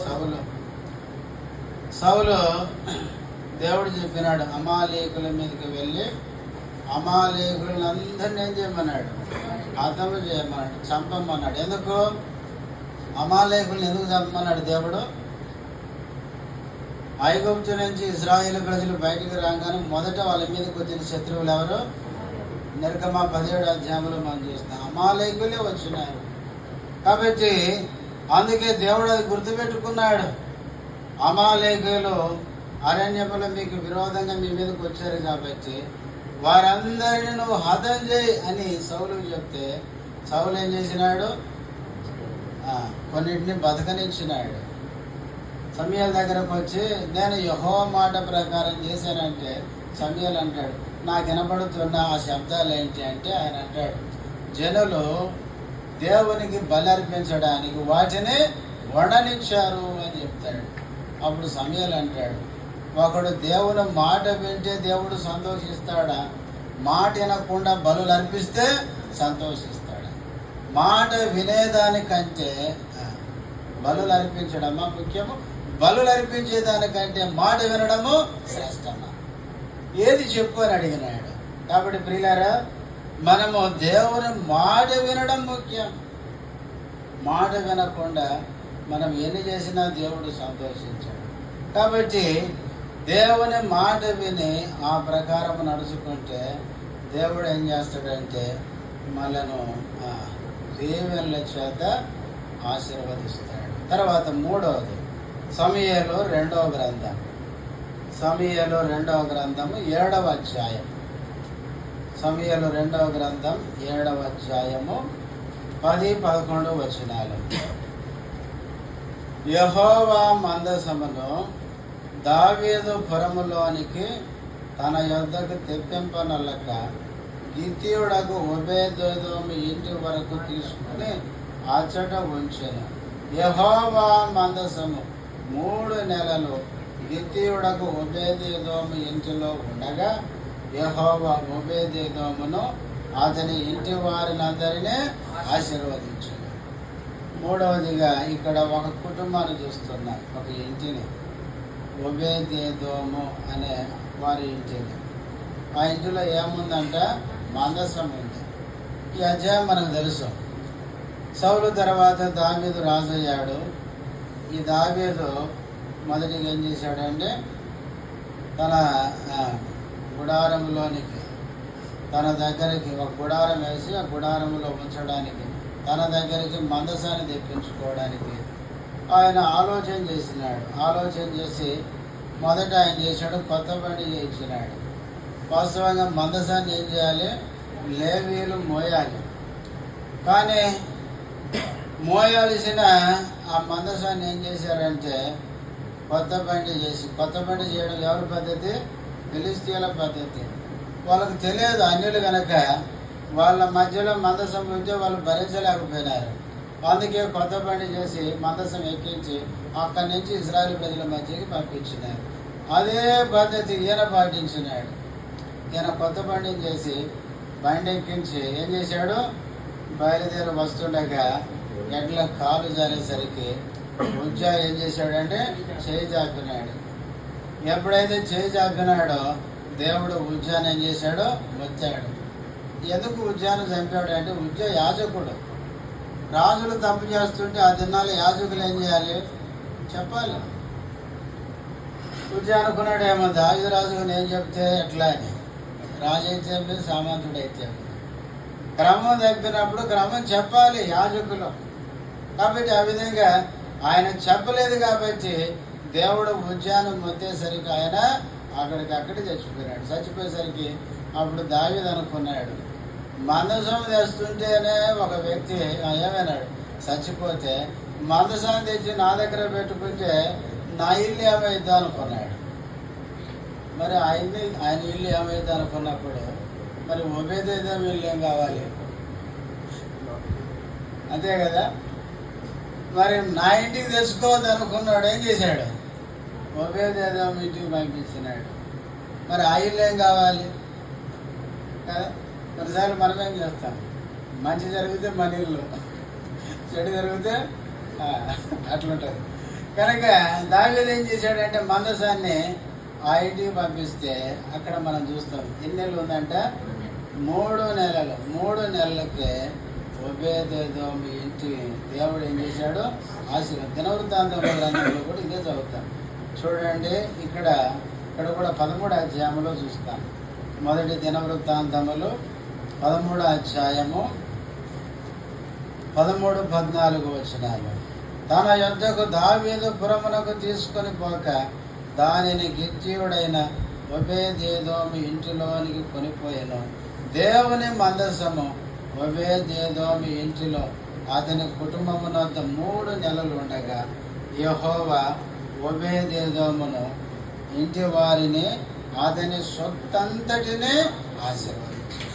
సౌలు. సౌలు దేవుడు చెప్పినాడు అమాలేకుల మీదకి వెళ్ళి అమాలేకులందరినీ ఏం చేయమన్నాడు? హతము చేయమన్నాడు, చంపమన్నాడు. ఎందుకు అమాలేకులను ఎందుకు చంపమన్నాడు దేవుడు? ఐగుప్తు నుంచి ఇశ్రాయేలు ప్రజలు బయటికి రాగానే మొదట వాళ్ళ మీదకి వచ్చిన శత్రువులు ఎవరు? నిర్గమ 17వ అధ్యాయంలో మనం చూస్తాం, అమాలేకులే వచ్చినారు. కాబట్టి అందుకే దేవుడు అది గుర్తుపెట్టుకున్నాడు. అమాలేకులు అరణ్యములో మీకు విరోధంగా మీ మీదకి వచ్చారు కాబట్టి వారందరినీ నువ్వు హతం చేయి అని సౌలుకు చెప్తే సౌలు ఏం చేసినాడు? కొన్నిటిని బతకనిచ్చినాడు. సమూయేలు దగ్గరకు వచ్చి నేను యెహోవా మాట ప్రకారం చేశానంటే సమూయేలు అంటాడు, నాకు వినపడుతున్న ఆ శబ్దాలు ఏంటి అంటే ఆయన అంటాడు, జనులు దేవునికి బలి అర్పించడానికి వాటిని వండనిచ్చారు అని చెప్తాడు. అప్పుడు సమూయేలు అంటాడు, ఒకడు దేవుని మాట వింటే దేవుడు సంతోషిస్తాడా? మాట వినకుండా బలులు అర్పిస్తే సంతోషిస్తాడా? మాట వినేదానికంటే బలులు అర్పించడమా ముఖ్యము? బలులు అర్పించేదానికంటే మాట వినడము శ్రేష్టమా? ఏది చెప్పు అని అడిగినాడు. కాబట్టి ప్రియులారా, మనము దేవుని మాట వినడం ముఖ్యం. మాట వినకుండా మనం ఎన్ని చేసినా దేవుడు సంతోషించాడు. కాబట్టి దేవుని మాట విని ఆ ప్రకారం నడుచుకుంటే దేవుడు ఏం చేస్తాడంటే మనను దీవెనల చేత ఆశీర్వదిస్తాడు. తర్వాత మూడవది సమూయేలు 2వ గ్రంథం. సమూయేలు 2వ గ్రంథము 7వ అధ్యాయం. సమూయేలు 2వ గ్రంథం 7వ అధ్యాయము 10-11 వచనాలు. యెహోవా మందసమును దావీదు పురములోనికి తన యొద్దకు తెప్పింపనొల్లక గిత్తీయుడకు ఒబేదెదోము ఇంటి వరకు తీసుకుని అచ్చట ఉంచెను. యెహోవా మందసము 3 నెలలు గిత్తీయుడకు ఒబేదెదోము ఇంటిలో ఉండగా యెహోవా ఒబేదెదోమును అతని ఇంటి వారినందరినీ ఆశీర్వదించాడు. మూడవదిగా ఇక్కడ ఒక కుటుంబాన్ని చూస్తున్నాం, ఒక ఇంటిని, ఒబేదెదోము అనే వారి ఇంటిని. ఆ ఇంటిలో ఏముందంట? మందసం ఉంది. ఈ అధ్యాయం మనకు తెలుసు. సౌలు తర్వాత దావీదు రాజు అయ్యాడు. ఈ దావీదు మొదటిగా ఏం చేశాడంటే తన గుడారంలోనికి, తన దగ్గరికి ఒక గుడారం వేసి ఆ గుడారంలో ఉంచడానికి, తన దగ్గరికి మందసాన్ని తెప్పించుకోవడానికి ఆయన ఆలోచన చేసినాడు. ఆలోచన చేసి మొదట ఆయన చేశాడు, కొత్త బండి చేయించినాడు. వాస్తవంగా మందసాన్ని ఏం చేయాలి? లేవీలు మోయాలి. కానీ మోయాల్సిన ఆ మందసాన్ని ఏం చేశారంటే కొత్త బండి చేసి, కొత్త బండి చేయడం ఎవరి పద్ధతి? ఫిలిష్తీయుల పద్ధతి. వాళ్ళకు తెలియదు, అన్యులు కనుక వాళ్ళ మధ్యలో మందసం ఉంటే వాళ్ళు భరించలేకపోయినారు. అందుకే కొత్త బండి చేసి మందసం ఎక్కించి అక్కడి నుంచి ఇశ్రాయేలు ప్రజల మధ్యకి పంపించినారు. అదే పద్ధతి ఈయన పాటించినాడు. ఈయన కొత్త బండిని చేసి బండి ఎక్కించి ఏం చేశాడు? బయలుదేరి వస్తుండగా ఎడ్ల కాలు జారేసరికి ఉజ్జా ఏం చేశాడంటే చేయి చాపినాడు. ఎప్పుడైతే చేయి చాపినాడో దేవుడు ఉజ్జాను ఏం చేశాడో మొత్తాడు. ఎందుకు ఉజ్జాను చంపాడు అంటే ఉజ్జా యాజకుడు. రాజులు తప్పు చేస్తుంటే ఆ దినాలు యాజకులు ఏం చేయాలి? చెప్పాలి. ఉజ్జా అనుకున్నాడు, ఏమో దావీదు రాజుకు నేను చెప్తే ఎట్లా అని. రాజు అయితే సామంతుడు అయితే క్రమం తప్పినప్పుడు క్రమం చెప్పాలి యాజకులు. కాబట్టి ఆ విధంగా ఆయన చెప్పలేదు కాబట్టి దేవుడు ఉజ్జాను మొత్తేసరికి ఆయన అక్కడికక్కడే చచ్చిపోయినాడు. చచ్చిపోయేసరికి అప్పుడు దావీదు అనుకున్నాడు, మందసం తెస్తుంటేనే ఒక వ్యక్తి ఏమైనాడు చచ్చిపోతే మందసం తెచ్చి నా దగ్గర పెట్టుకుంటే నా ఇల్లు ఏమైద్దా అనుకున్నాడు. మరి ఆయన ఇల్లు ఏమైద్దా అనుకున్నప్పుడు మరి ఒబేదెదోము ఇల్లు ఏం కావాలి? అంతే కదా. మరి నా ఇంటికి తెచ్చుకోవద్దు అనుకున్నాడు. ఏం చేశాడు? ఒబేదెదోము ఇంటికి పంపించినాడు. మరి ఆ ఇల్లు ఏం కావాలి కదా. కొన్నిసార్లు మనమేం చేస్తాం, మంచి జరిగితే మన ఇల్లు, చెడు జరిగితే అట్లుంటుంది. కనుక దావీదు ఏం చేశాడంటే మందసాన్ని ఆ ఇంటికి పంపిస్తే అక్కడ మనం చూస్తాం ఎన్ని నెలలు ఉందంట? 3 నెలలు. 3 నెలలకే ఒబేదెదోము ఇంటి దేవుడు ఏం చేశాడు? ఆశీర్వాదం. దినవృత్తాంతం గ్రంథంలో కూడా ఇదే చదువుతాం. చూడండి, ఇక్కడ కూడా 13వ అధ్యాయంలో చూస్తాం. మొదటి దినవృత్తాంతములు 13వ అధ్యాయము 13-14 వచనాలు. తన యొద్దకు దావీదు పురమునకు తీసుకొని పోక దానిని గిత్తీయుడైన ఒబేదెదోము ఇంటిలోనికి కొనిపోయెను. దేవుని మందసము ఒబేదెదోము ఇంటిలో అతని కుటుంబమునొద్ద 3 నెలలు ఉండగా యెహోవా ఒబేదెదోమును ఇంటి వారిని అతని సొత్తంతటిని ఆశీర్వదించాడు.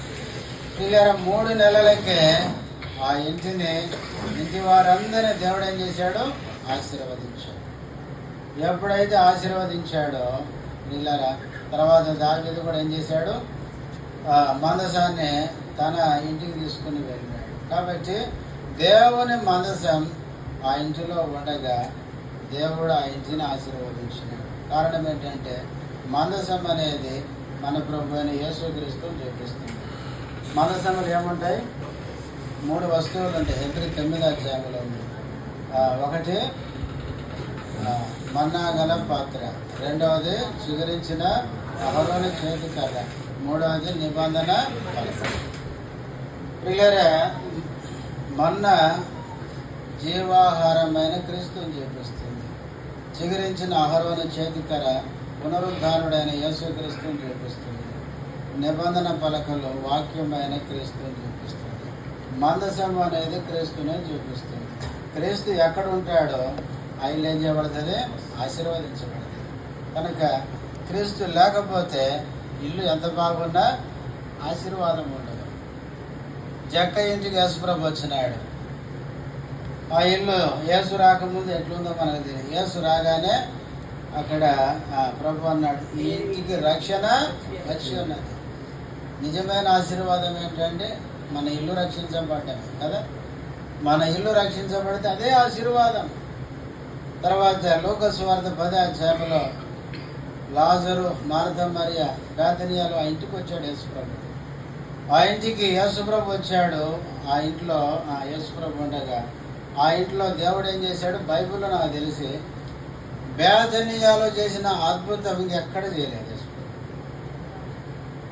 పిల్లల 3 నెలలకే ఆ ఇంటి వారందరినీ దేవుడు ఏం చేశాడు? ఆశీర్వదించాడు. ఎప్పుడైతే ఆశీర్వదించాడో వీళ్ళారా. తర్వాత దావీదు కూడా ఏం చేశాడు, మందసాన్ని తన ఇంటికి తీసుకుని వెళ్ళాడు. కాబట్టి దేవుని మందసం ఆ ఇంటిలో ఉండగా దేవుడు ఆ ఇంటిని ఆశీర్వదించినాడు. కారణం ఏంటంటే మందసం అనేది మన ప్రభు అయిన యేసుక్రీస్తుని చూపిస్తుంది. మందసంలో ఏముంటాయి? 3 వస్తువులు ఉంటాయి. హెబ్రీ 9వ అధ్యాయంలో ఉంది. ఒకటి మన్నా గల పాత్ర, రెండవది చిగురించిన అహరోను చేతి కర్ర, మూడవది నిబంధన పలక. పిల్లరా, మన్నా జీవాహారమైన క్రీస్తుని చూపిస్తుంది. చిగురించిన అహరోను చేతి కర్ర పునరుద్ధానుడైన యేసుక్రీస్తుని చూపిస్తుంది. నిబంధన పలకలు వాక్యమైన క్రీస్తుని చూపిస్తుంది. మందసం అనేది క్రీస్తునే చూపిస్తుంది. క్రీస్తు ఎక్కడ ఉంటాడో ఆ ఇల్లు ఏం చేయబడుతుంది? ఆశీర్వదించబడుతుంది. కనుక క్రీస్తు లేకపోతే ఇల్లు ఎంత బాగున్నా ఆశీర్వాదం ఉండదు. జక్క ఇంటికి యేసుప్రభు వచ్చినాడు. ఆ ఇల్లు యేసు రాకముందు ఎట్లుందో మనకు తెలియదు. యేసు రాగానే అక్కడ ప్రభు అన్నాడు, ఈ ఇంటికి రక్షణ వచ్చి ఉన్నది. నిజమైన ఆశీర్వాదం ఏంటంటే మన ఇల్లు రక్షించబడ్డమే కదా. మన ఇల్లు రక్షించబడితే అదే ఆశీర్వాదం. తర్వాత లూకా సువార్త 10వ అధ్యాయంలో లాజరు, మార్త, మరియా బేతనియాలో ఆ ఇంటికి వచ్చాడు యేసుప్రభు. ఆ ఇంటికి యేసుప్రభు వచ్చాడు. ఆ ఇంట్లో యేసుప్రభు ఉండగా ఆ ఇంట్లో దేవుడు ఏం చేశాడు? బైబిల్లో నాకు తెలిసి బేతనియాలో చేసిన అద్భుతం ఇంకెక్కడ చేయలేదు యేసుప్రభు.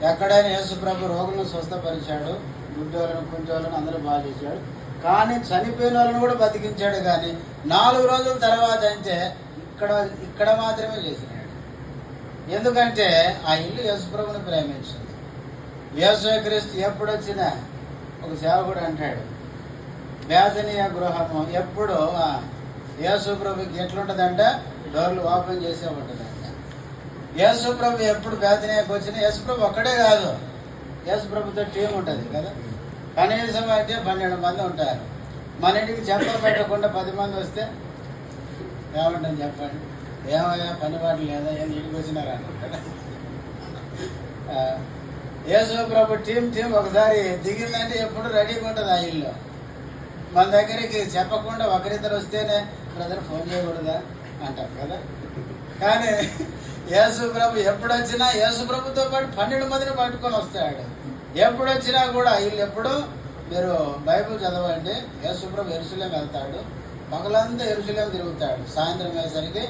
ఎక్కడైనా యేసుప్రభు రోగులను స్వస్థపరిచాడు, గుడ్డోళ్ళను, కుంటోళ్ళను అందరూ బాగా చేశాడు. కానీ చనిపోయిన వాళ్ళని కూడా బతికించాడు. కానీ 4 రోజుల తర్వాత అంటే ఇక్కడ మాత్రమే చేసినాడు. ఎందుకంటే ఆ ఇల్లు యేసుప్రభుని ప్రేమించింది. యేసుక్రీస్తు ఎప్పుడు వచ్చినా ఒక సేవకుడు అంటాడు, బేతనీయ గృహము ఎప్పుడు యేసుప్రభుకి ఎట్లుంటుందంటే డోర్లు ఓపెన్ చేసే ఉంటుందంట. యేసుప్రభు ఎప్పుడు బేతనీయకు వచ్చినా యేసుప్రభు ఒక్కడే కాదు, యేసుప్రభుతో టీం ఉంటుంది కదా. కనీసం అయితే 12 మంది ఉంటారు. మన ఇంటికి చెప్ప పెట్టకుండా 10 మంది వస్తే ఏమంటుంది చెప్పండి? ఏమయ్యా పని పాటలు లేదా, ఏం ఇంటికి వచ్చినారా కదా. యేసు ప్రభు టీం ఒకసారి దిగిందంటే ఎప్పుడు రెడీగా ఉంటుంది ఆ ఇల్లు. మన దగ్గరికి చెప్పకుండా ఒకరిద్దరు వస్తేనే బ్రదర్ ఫోన్ చేయకూడదా అంటారు కదా. కానీ యేసు ప్రభు ఎప్పుడు వచ్చినా యేసు ప్రభుతో పాటు 12 మందిని పట్టుకొని వస్తాడు. ఎప్పుడు వచ్చినా కూడా ఇల్లు ఎప్పుడు మీరు బైబిల్ చదవండి. యేసుప్రభు యెరూషలేం వెళ్తాడు, పగలంతా యెరూషలేం తిరుగుతాడు, సాయంత్రం అయ్యేసరికి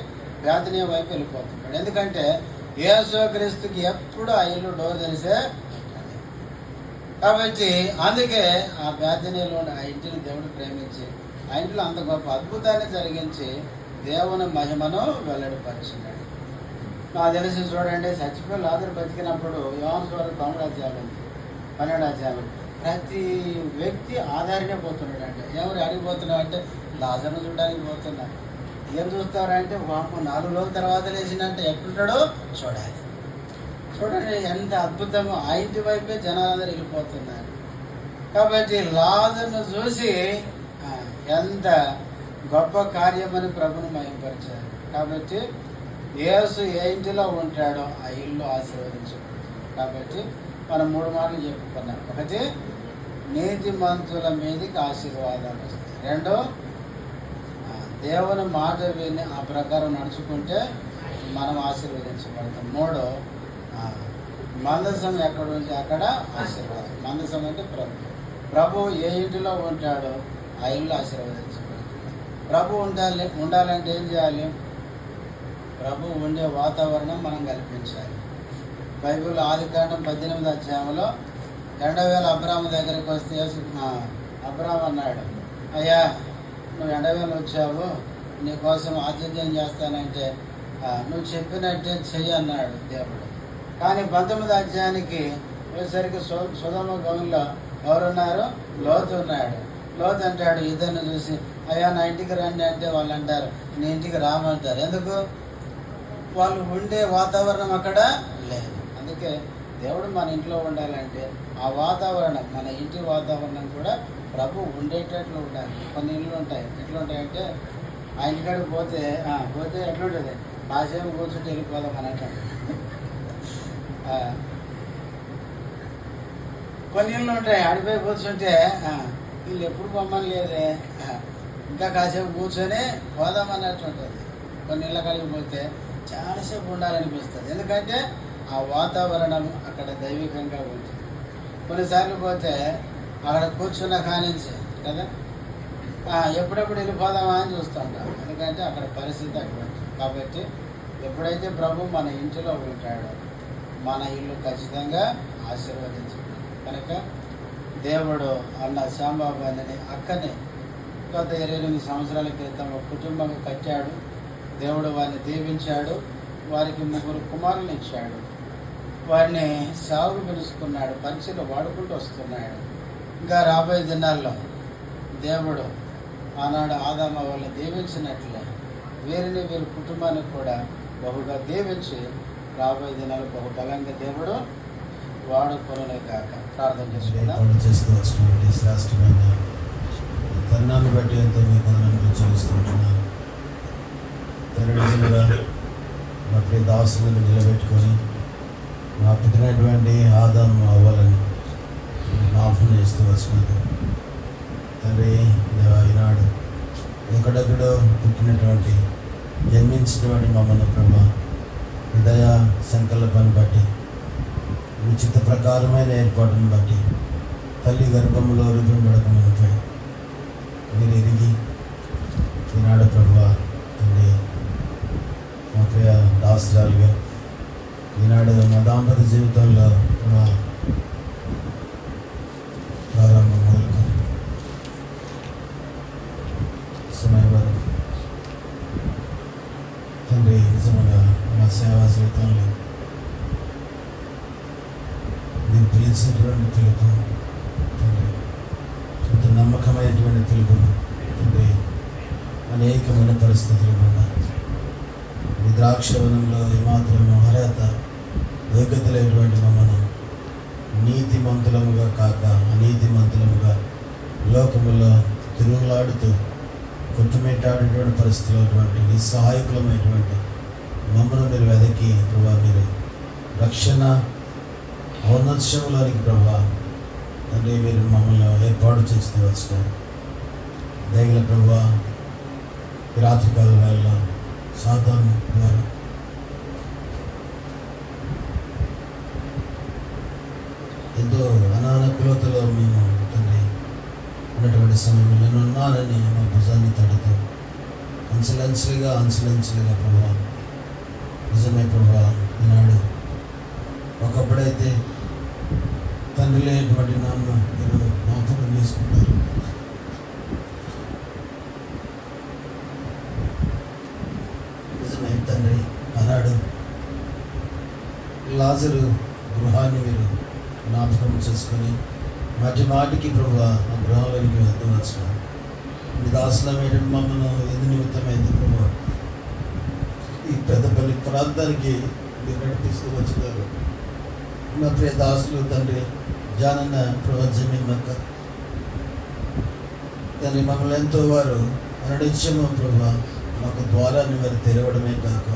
బేతనీయ వైపు వెళ్ళిపోతున్నాడు. ఎందుకంటే యేసుక్రీస్తుకి ఎప్పుడు ఆ ఇల్లు డోర్ తెలిసే. కాబట్టి అందుకే ఆ బేతనీయలో ఆ ఇంటిని దేవుడు ప్రేమించి ఆ ఇంట్లో అంత గొప్ప అద్భుతాన్ని జరిగించి దేవుని మహిమను వెల్లడిపరిచినాడు. నాకు తెలిసి చూడండి, చచ్చిపోయి లాజరు బతికినప్పుడు యోహాను సువార్త 9వ అధ్యాయం 12వ అధ్యాయం ప్రతి వ్యక్తి ఆధారనే పోతున్నాడు. అంటే ఎవరు అడిగిపోతున్నావు అంటే లాజర్ను చూడడానికి పోతున్నారు. ఏం చూస్తారంటే 4 రోజుల తర్వాత లేచినంటే ఎట్లుంటాడో చూడాలి. చూడండి ఎంత అద్భుతమో, ఆ ఇంటి వైపే జనాలందరూ వెళ్ళిపోతున్నారు. కాబట్టి లాజర్ను చూసి ఎంత గొప్ప కార్యమని ప్రభుని మహిమపరిచారు. కాబట్టి యేసు ఏ ఇంటిలో ఉంటాడో ఆ ఇల్లు ఆశీర్వదించబడుతుంది. కాబట్టి మనం 3 మాటలు చెప్పుకున్నాం. ఒకటి, నీతిమంతుల మీదకి ఆశీర్వాదాలు వస్తాయి. 2, దేవుని మాట విని ఆ ప్రకారం నడుచుకుంటే మనం ఆశీర్వదించబడతాం. 3, మందసం ఎక్కడ ఉంటే అక్కడ ఆశీర్వాదం. మందసం అంటే ప్రభు ఏ ఇంటిలో ఉంటాడో ఆ ఇల్లు ఆశీర్వదించబడుతుంది. ప్రభు ఉండాలంటే ఏం చేయాలి? ప్రభు ఉండే వాతావరణం మనం కల్పించాలి. బైబిల్ ఆదికాండం 18వ అధ్యాయంలో 2,000 అబ్రాము దగ్గరికి వస్తే అబ్రాము అన్నాడు, అయ్యా నువ్వు 2,000 వచ్చావు, నీకోసం ఆతిథ్యం చేస్తానంటే నువ్వు చెప్పినట్టే చెయ్యి అన్నాడు దేవుడు. కానీ 19వ అధ్యాయానికి వచ్చేసరికి సొదొమ గోమొర్రాలో ఎవరున్నారు? లోతు ఉన్నాడు. లోతు అంటాడు ఇద్దరిని చూసి, అయ్యా నా ఇంటికి రండి అంటే వాళ్ళు అంటారు నీ ఇంటికి రామంటారు. ఎందుకు? వాళ్ళు ఉండే వాతావరణం అక్కడ లేదు. అందుకే దేవుడు మన ఇంట్లో ఉండాలంటే ఆ వాతావరణం, మన ఇంటి వాతావరణం కూడా ప్రభు ఉండేటట్లు ఉండాలి. కొన్ని ఇళ్ళు ఉంటాయి, ఎట్లుంటాయంటే ఆ ఇంటికాడికి పోతే ఎట్లుంటుంది, కాసేపు కూర్చుంటే వెళ్ళిపోదాం అన్నట్టు. కొన్ని ఇళ్ళు ఉంటాయి ఆడిపోయి కూర్చుంటే వీళ్ళు ఎప్పుడు బొమ్మని లేదే, ఇంకా కాసేపు కూర్చొని పోదామన్నట్టు ఉంటుంది. కొన్ని ఇళ్ళ కలిగి పోతే చాలాసేపు ఉండాలనిపిస్తుంది, ఎందుకంటే ఆ వాతావరణం అక్కడ దైవికంగా ఉంటుంది. కొన్నిసార్లు పోతే అక్కడ కూర్చున్న కానించి కదా ఎప్పుడెప్పుడు వెళ్ళిపోదామా అని చూస్తుంటాం, ఎందుకంటే అక్కడ పరిస్థితి అక్కడ ఉంటుంది. కాబట్టి ఎప్పుడైతే ప్రభు మన ఇంటిలో ఉంటాడో మన ఇల్లు ఖచ్చితంగా ఆశీర్వదించాడు. కనుక దేవుడు అన్న శ్యాంబాబు అని అక్కనే గత 28 సంవత్సరాల క్రితం ఒక కుటుంబంగా కట్టాడు. దేవుడు వారిని దీవించాడు, వారికి 3 కుమారులను ఇచ్చాడు, వారిని సాగు పిలుచుకున్నాడు, పరీక్షలు వాడుకుంటూ వస్తున్నాడు. ఇంకా రాబోయే దినాల్లో దేవుడు ఆనాడు ఆదామ వాళ్ళని దీవించినట్లే వీరిని వీరి కుటుంబాన్ని కూడా బహుగా దీవించి రాబోయే దినాలు బహుబలంగా దేవుడు వాడుకొనునే కాక. ప్రార్థన చేసుకోవాల్సినటువంటి శ్రేష్టమైన తరుణాన్ని బట్టి ఎంతో మీ పదనాన్ని చెల్లిస్తుంటున్నాను. తరుణంగా మా ప్రియ దాసులను నిలబెట్టుకొని మా పుట్టినటువంటి ఆదాము అవ్వాలని జ్ఞాపకం చేస్తూ వచ్చినది. తండ్రి ఈనాడు ఎక్కడెక్కడో పుట్టినటువంటి జన్మించినటువంటి మమ్మల్ని ప్రభా హృదయ సంకల్పాన్ని బట్టి ఉచిత ప్రకారమైన ఏర్పాటును బట్టి తల్లి గర్భంలో రుజుంబడకమునిపై మీరు ఎరిగి ఈనాడు ప్రభా తండ్రి మా ప్రియ దాసరాలుగా ఈనాడు మా దాంపత్య జీవితంలో ప్రారంభం మొదలుకొని సమయం వరకు తండ్రి నిజంగా మా సేవా జీవితంలో మీరు పిలిచినటువంటి పిలుపు తండ్రి కొంత నమ్మకమైనటువంటి పిలుపును తండ్రి అనేకమైన పరిస్థితులు ఉన్నా ఈ ద్రాక్షవనంలో ఏమాత్రము అర్హత యోగ్యత లేనటువంటి మమ్మల్ని నీతిమంతులముగా కాక అనీతిమంతులముగా లోకములో తిరుగులాడుతూ కొట్టుమెట్టాడేటువంటి పరిస్థితుల్లో నిస్సహాయకులమైనటువంటి మమ్మల్ని మీరు వెదకి ప్రభా మీరు రక్షణ ఔన్నత్యంలోనికి ప్రభా తండ్రి మీరు మమ్మల్ని ఏర్పాటు చేస్తూ వచ్చినారు. దయగల ప్రభా ఈ రాత్రికాల వేళ సాతాను ద్వారా ఎంతో అనానుకూలతలో మేము తండ్రి ఉన్నటువంటి సమయంలో నేను ఉన్నానని మా భుజాన్ని తడుతూ అంచెలంచెలుగా ప్రభా నిజమే ప్రభా ఈనాడు ఒకప్పుడైతే తండ్రి లేనటువంటి నన్ను మీరు జ్ఞాపకం చేసుకుంటారు. నిజమే తండ్రి ఆనాడు లాజరు గృహాన్ని మీరు జ్ఞాపకం చేసుకొని మాటికి ప్రభు ఆ గృహంలోనికి వెళ్తూ వచ్చిన మీ దాసులమైన మమ్మల్ని ఎందు నిమిత్తమైంది ప్రభు ఈ పెద్దపల్లి ప్రాంతానికి మీరు నడిపిస్తూ వచ్చినారు. మా ప్రియ దాసులు తండ్రి జానన్న ప్రవచమక తండ్రి మమ్మల్ని ఎంతో వారు అనడిత్యము ప్రభా మాకు ద్వారాన్ని వారు తెరవడమే కాక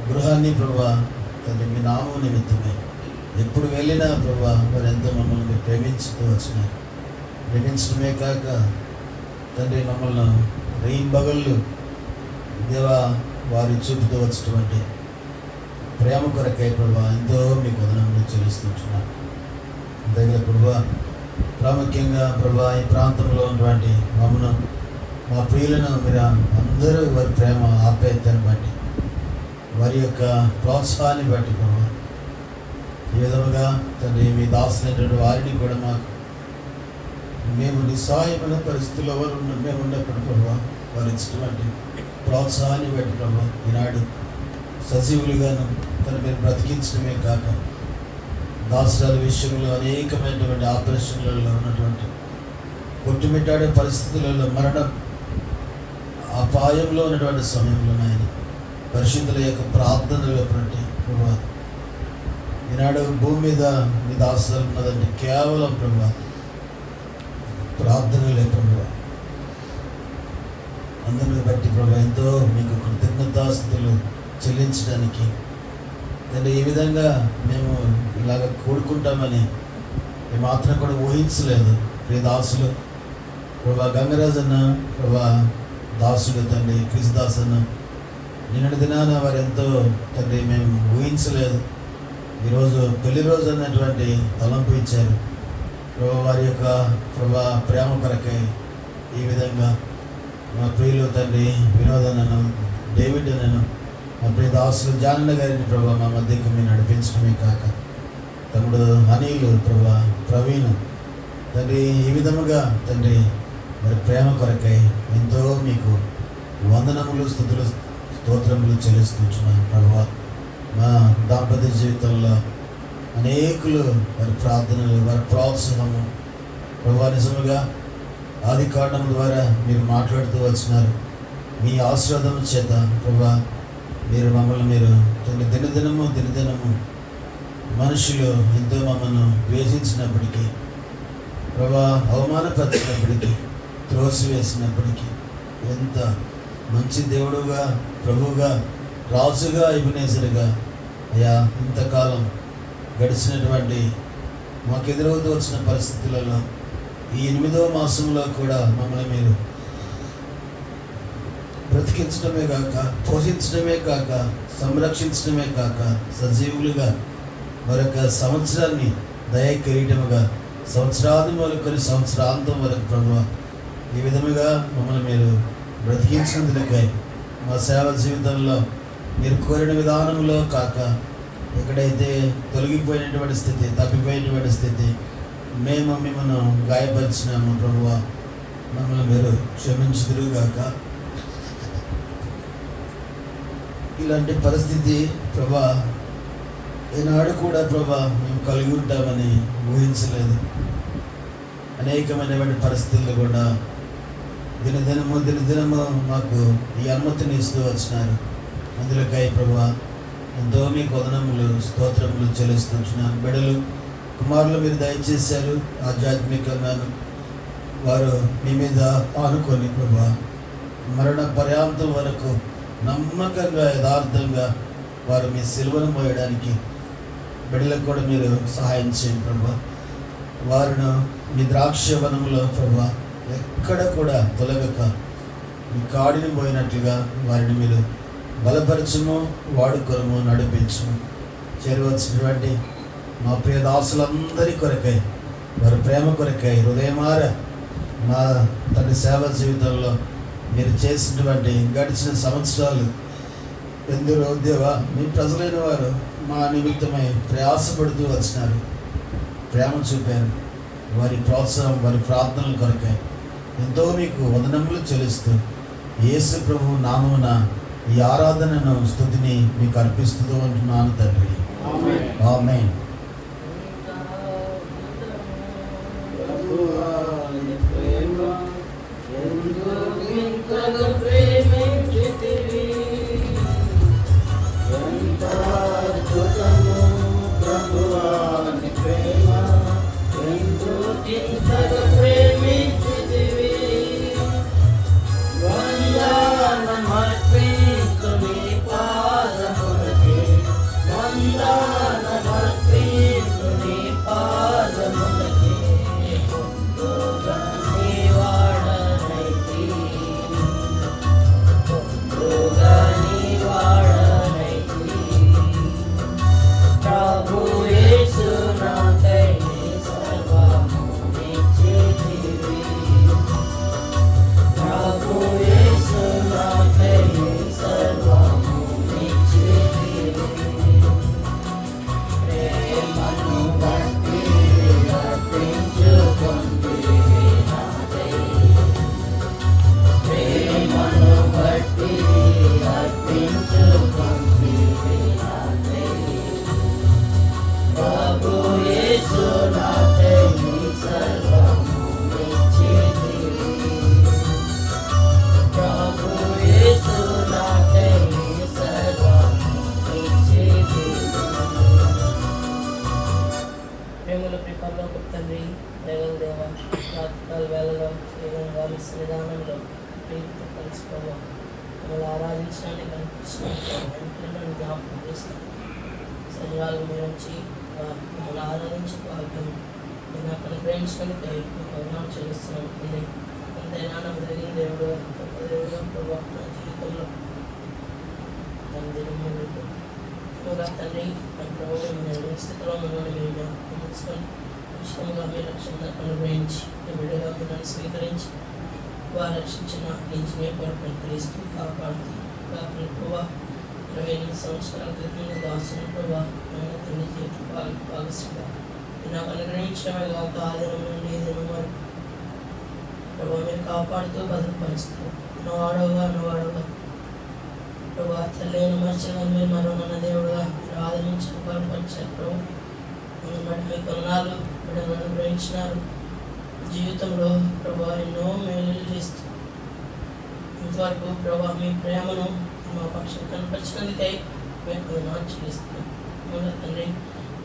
గృహాన్ని ప్రభా తండ్రి మీ నామం నిమిత్తమే ఎప్పుడు వెళ్ళినా ప్రభా వారు ఎంతో మమ్మల్ని ప్రేమించుతూ వచ్చినారు. ప్రేమించడమే కాక తండ్రి మమ్మల్ని రెయిన్బగళ్ళు దేవా వారి చూపుతూ వచ్చినటువంటి ప్రేమ కొరకై ప్రభా ఎంతో మీకు వదనంలో చెల్లిస్తుంటున్నాను. దగ్గర ప్రభా ప్రాముఖ్యంగా ప్రభా ఈ ప్రాంతంలో ఉన్నటువంటి మమ్మను మా ప్రియులను మీరు అందరూ వారి ప్రేమ ఆప్యాయతను బట్టి వారి యొక్క ప్రోత్సాహాన్ని బట్టి ప్రభా ఈ విధముగా తండ్రి మీ దాసులైనటువంటి వారిని కూడా మాకు మేము నిస్సహాయమైన పరిస్థితుల్లో మేము ఉన్నప్పుడు ప్రభా వారు ఇచ్చినటువంటి ప్రోత్సాహాన్ని బట్టి ప్రభా ఈనాడు సజీవులుగాను తను మీరు బ్రతికించడమే కాక దాసరాల విషయంలో అనేకమైనటువంటి ఆపరేషన్లలో ఉన్నటువంటి కొట్టుమిట్టాడే పరిస్థితులలో మరణం అపాయంలో ఉన్నటువంటి సమయంలో ఆయన పరిశుద్ధుల యొక్క ప్రార్థనలు ప్రతి ప్రభా ఈనాడు భూమి మీద మీ దాసరాలు ఉన్నదంటే కేవలం ప్రభా ప్రార్థనలే ప్రభా. అందుని బట్టి ప్రభా ఎంతో మీకు కృతజ్ఞతాస్తులు చెల్లించడానికి తండ్రి ఈ విధంగా మేము ఇలాగ కూడుకుంటామని మాత్రం కూడా ఊహించలేదు. ప్రియ దాసులు ప్రభా గంగరాజు అన్న, ప్రభా దాసుడు తండ్రి క్రిస్దాస్ అన్న, నిన్నటి దినాన వారు ఎంతో తండ్రి మేము ఊహించలేదు. ఈరోజు పెళ్లి రోజు అన్నటువంటి తలంపు ఇచ్చారు. ప్రభా వారి యొక్క ప్రభా ప్రేమ కొరకై ఈ విధంగా మా ప్రియులు తండ్రి వినోదనను, డేవిడ్ అన్నను, మా ప్రియ దాసులు జానన్న గారిని ప్రభా మా మధ్యకు మీరు నడిపించడమే కాక, తమ్ముడు అనిలు ప్రభా ప్రవీణ్ తండ్రి ఈ విధముగా తండ్రి మరి ప్రేమ కొరకై ఎంతో మీకు వందనములు, స్తుతులు, స్తోత్రములు చెల్లిస్తున్నాను ప్రభువా. మా దాంపత్య జీవితంలో అనేకులు వారి ప్రార్థనలు, వారి ప్రోత్సాహము ప్రభువా నిజముగా ఆది కాండం ద్వారా మీరు మాట్లాడుతూ వచ్చినారు. మీ ఆశీర్వాదం చేత ప్రభువా మీరు మమ్మల్ని మీరు దినదినము మనుషులు ఎంతో మమ్మల్ని ద్వేషించినప్పటికీ, ప్రభా అవమానపరిచినప్పటికీ, త్రోసివేసినప్పటికీ ఎంత మంచి దేవుడుగా, ప్రభువుగా, రాజుగా, ఎబెనేజరుగా అయ్యా ఇంతకాలం గడిచినటువంటి మాకు ఎదురవుతూ వచ్చిన పరిస్థితులలో ఈ 8వ మాసంలో కూడా మమ్మల్ని మీరు బ్రతికించడమే కాక, పోషించడమే కాక, సంరక్షించడమే కాక, సజీవులుగా మరొక సంవత్సరాన్ని దయ కిరీటముగా సంవత్సరాది మొదలుకొని సంవత్సరాంతం వరకు ప్రభువా ఈ విధముగా మమ్మల్ని మీరు బ్రతికించినందుకై మా సేవ జీవితంలో మీరు కోరిన విధానంలో కాక, ఎక్కడైతే తొలగిపోయినటువంటి స్థితి, తప్పిపోయినటువంటి స్థితి, మేము మిమ్మల్ని గాయపరిచినాము ప్రభువా, మమ్మల్ని మీరు క్షమించుదురుగాక. ఇలాంటి పరిస్థితి ప్రభా ఈనాడు కూడా ప్రభా మేము కలిగి ఉంటామని ఊహించలేదు. అనేకమైనటువంటి పరిస్థితులు కూడా దినదినము మాకు ఈ అనుమతిని ఇస్తూ వచ్చినారు. అందులోకై ప్రభా ఎంతో మీకు వదనములు, స్తోత్రములు చెల్లిస్తున్నాను. బిడ్డలు, కుమారులు మీరు దయచేశారు. ఆధ్యాత్మికంగాను వారు మీ మీద ఆనుకొని ప్రభా మరణ పర్యాంతం వరకు నమ్మకంగా, యథార్థంగా వారు మీ సిలువను మోయడానికి బిడ్డలకు కూడా మీరు సహాయం చేయండి ప్రభా. వారిను మీ ద్రాక్ష వనములో ప్రభా ఎక్కడ కూడా తొలగక మీ కాడిని పోయినట్లుగా వారిని మీరు బలపరచము, వాడుకొనము, నడిపించము. చేరవచ్చినటువంటి మా ప్రియ దాసులందరి కొరకై, వారి ప్రేమ కొరకై హృదయమార మా తండ్రి సేవ జీవితంలో మీరు చేసినటువంటి గడిచిన సంవత్సరాలు ఎందరో దేవా మీ ప్రజలైన వారు మా నిమిత్తమై ప్రయాసపడుతూ వచ్చినారు, ప్రేమ చూపారు. వారి ప్రోత్సాహం, వారి ప్రార్థనల కొరకై ఎంతో మీకు వందనములు చెల్లిస్తూ యేసు ప్రభు నామమున ఈ ఆరాధనను, స్తుతిని మీకు అర్పిస్తూ ఉంటున్నాను తండ్రి. ఆమేన్. మిమ్మల్ని ఆరాధించడానికి కనిపించిన జ్ఞాపకం చేస్తాను. శరీరాలు మీరు వచ్చి మిమ్మల్ని ఆరాధించే భాగ్యం నేను అక్కడ గ్రహించడానికి మీకు అభిమానం చెల్లిస్తున్నాను. ఇది ఎంతైనా నాకు జరిగిన దేవుడు గొప్ప దేవుడు ప్రభావ నా జీవితంలో తన దేవుడు తండ్రి నా ప్రభావం నేను స్థితిలో మిమ్మల్ని మీరు జ్ఞాపకం చేసుకొని ఉచితంగా మీ రక్షణ అనుగ్రహించి బిడ్డగా మిమ్మల్ని స్వీకరించి వారు రక్షించిన ఇంజనీర్ కొరకు క్రీస్తు కాపాడుతూ కాపాడు ప్రభావ 28 సంవత్సరాల క్రితం దాసుని ప్రభావ నేను తండ్రి జీవితం భాగస్వామిగా నాకు అనుగ్రహించడమే కాక ఆదినం నుండి ఈ దినం వరకు ప్రభావ మీరు కాపాడుతూ భద్రపరుస్తూ నువ్వాడవుగా ప్రభావ తల్లిని మర్చిన మీరు మరో నన్న దేవుడుగా మీరు ఆదరించారు బలపరిచారు ప్రభు బట్టి మీ కొన్నాళ్ళు బిడ్డను అనుగ్రహించినారు. జీవితంలో ప్రభావ ఎన్నో మేలు చేస్తూ ఇంతవరకు ప్రభావ మీ ప్రేమను మా పక్షం కనపరిచినందుకై మీకు చెల్లిస్తున్నాం. మన తండ్రి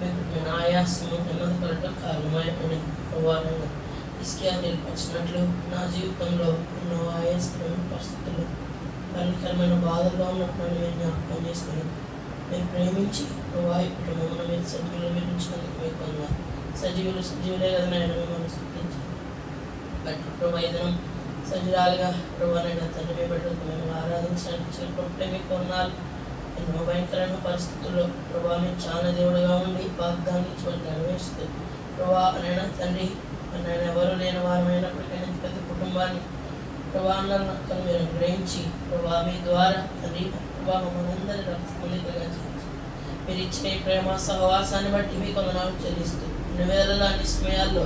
మీకు నేను ఆయాసము నెమ్మది పడటం కారణమైపోయిన ప్రభావాలను ఇసుక నిలిపించినట్లు నా జీవితంలో ఎన్నో ఆయాసకరమైన పరిస్థితులు భయంకరమైన బాధల్లో ఉన్నప్పుడు మీరు జ్ఞాపకం చేసుకుని మీరు ప్రేమించి ప్రభావ కుటుంబంలో మీరు సజీవులు విధించినందుకు మీకు అన్నారు. సజీవులే కదా నేను మిమ్మల్ని స్థుతించి బట్టి ప్రభావం సజీవాలుగా ప్రభావైన తండ్రి మీ బిడ్డలకు మిమ్మల్ని ఆరాధించడానికి చిరుకుంటే మీకు అన్నారు. ఎన్నో భయంకరమైన పరిస్థితుల్లో ప్రభావ మీరు చాలా దేవుడుగా ఉండి వాగ్దానం చోటు నెరవేరుస్తూ ప్రభావ నైనా తండ్రి నేను ఎవరు లేని వారమైనప్పటికైనా పెద్ద కుటుంబాన్ని ప్రభావాలను మీరు గ్రహించి ప్రభావ మీ ద్వారా తండ్రి ప్రభావం మనందరి రక్తమునికగా చేసి మీరు ఇచ్చే ప్రేమ సహవాసాన్ని బట్టి మీకు వందనాలు చెల్లిస్తూ అన్ని వేళల్లో అన్ని సమయాల్లో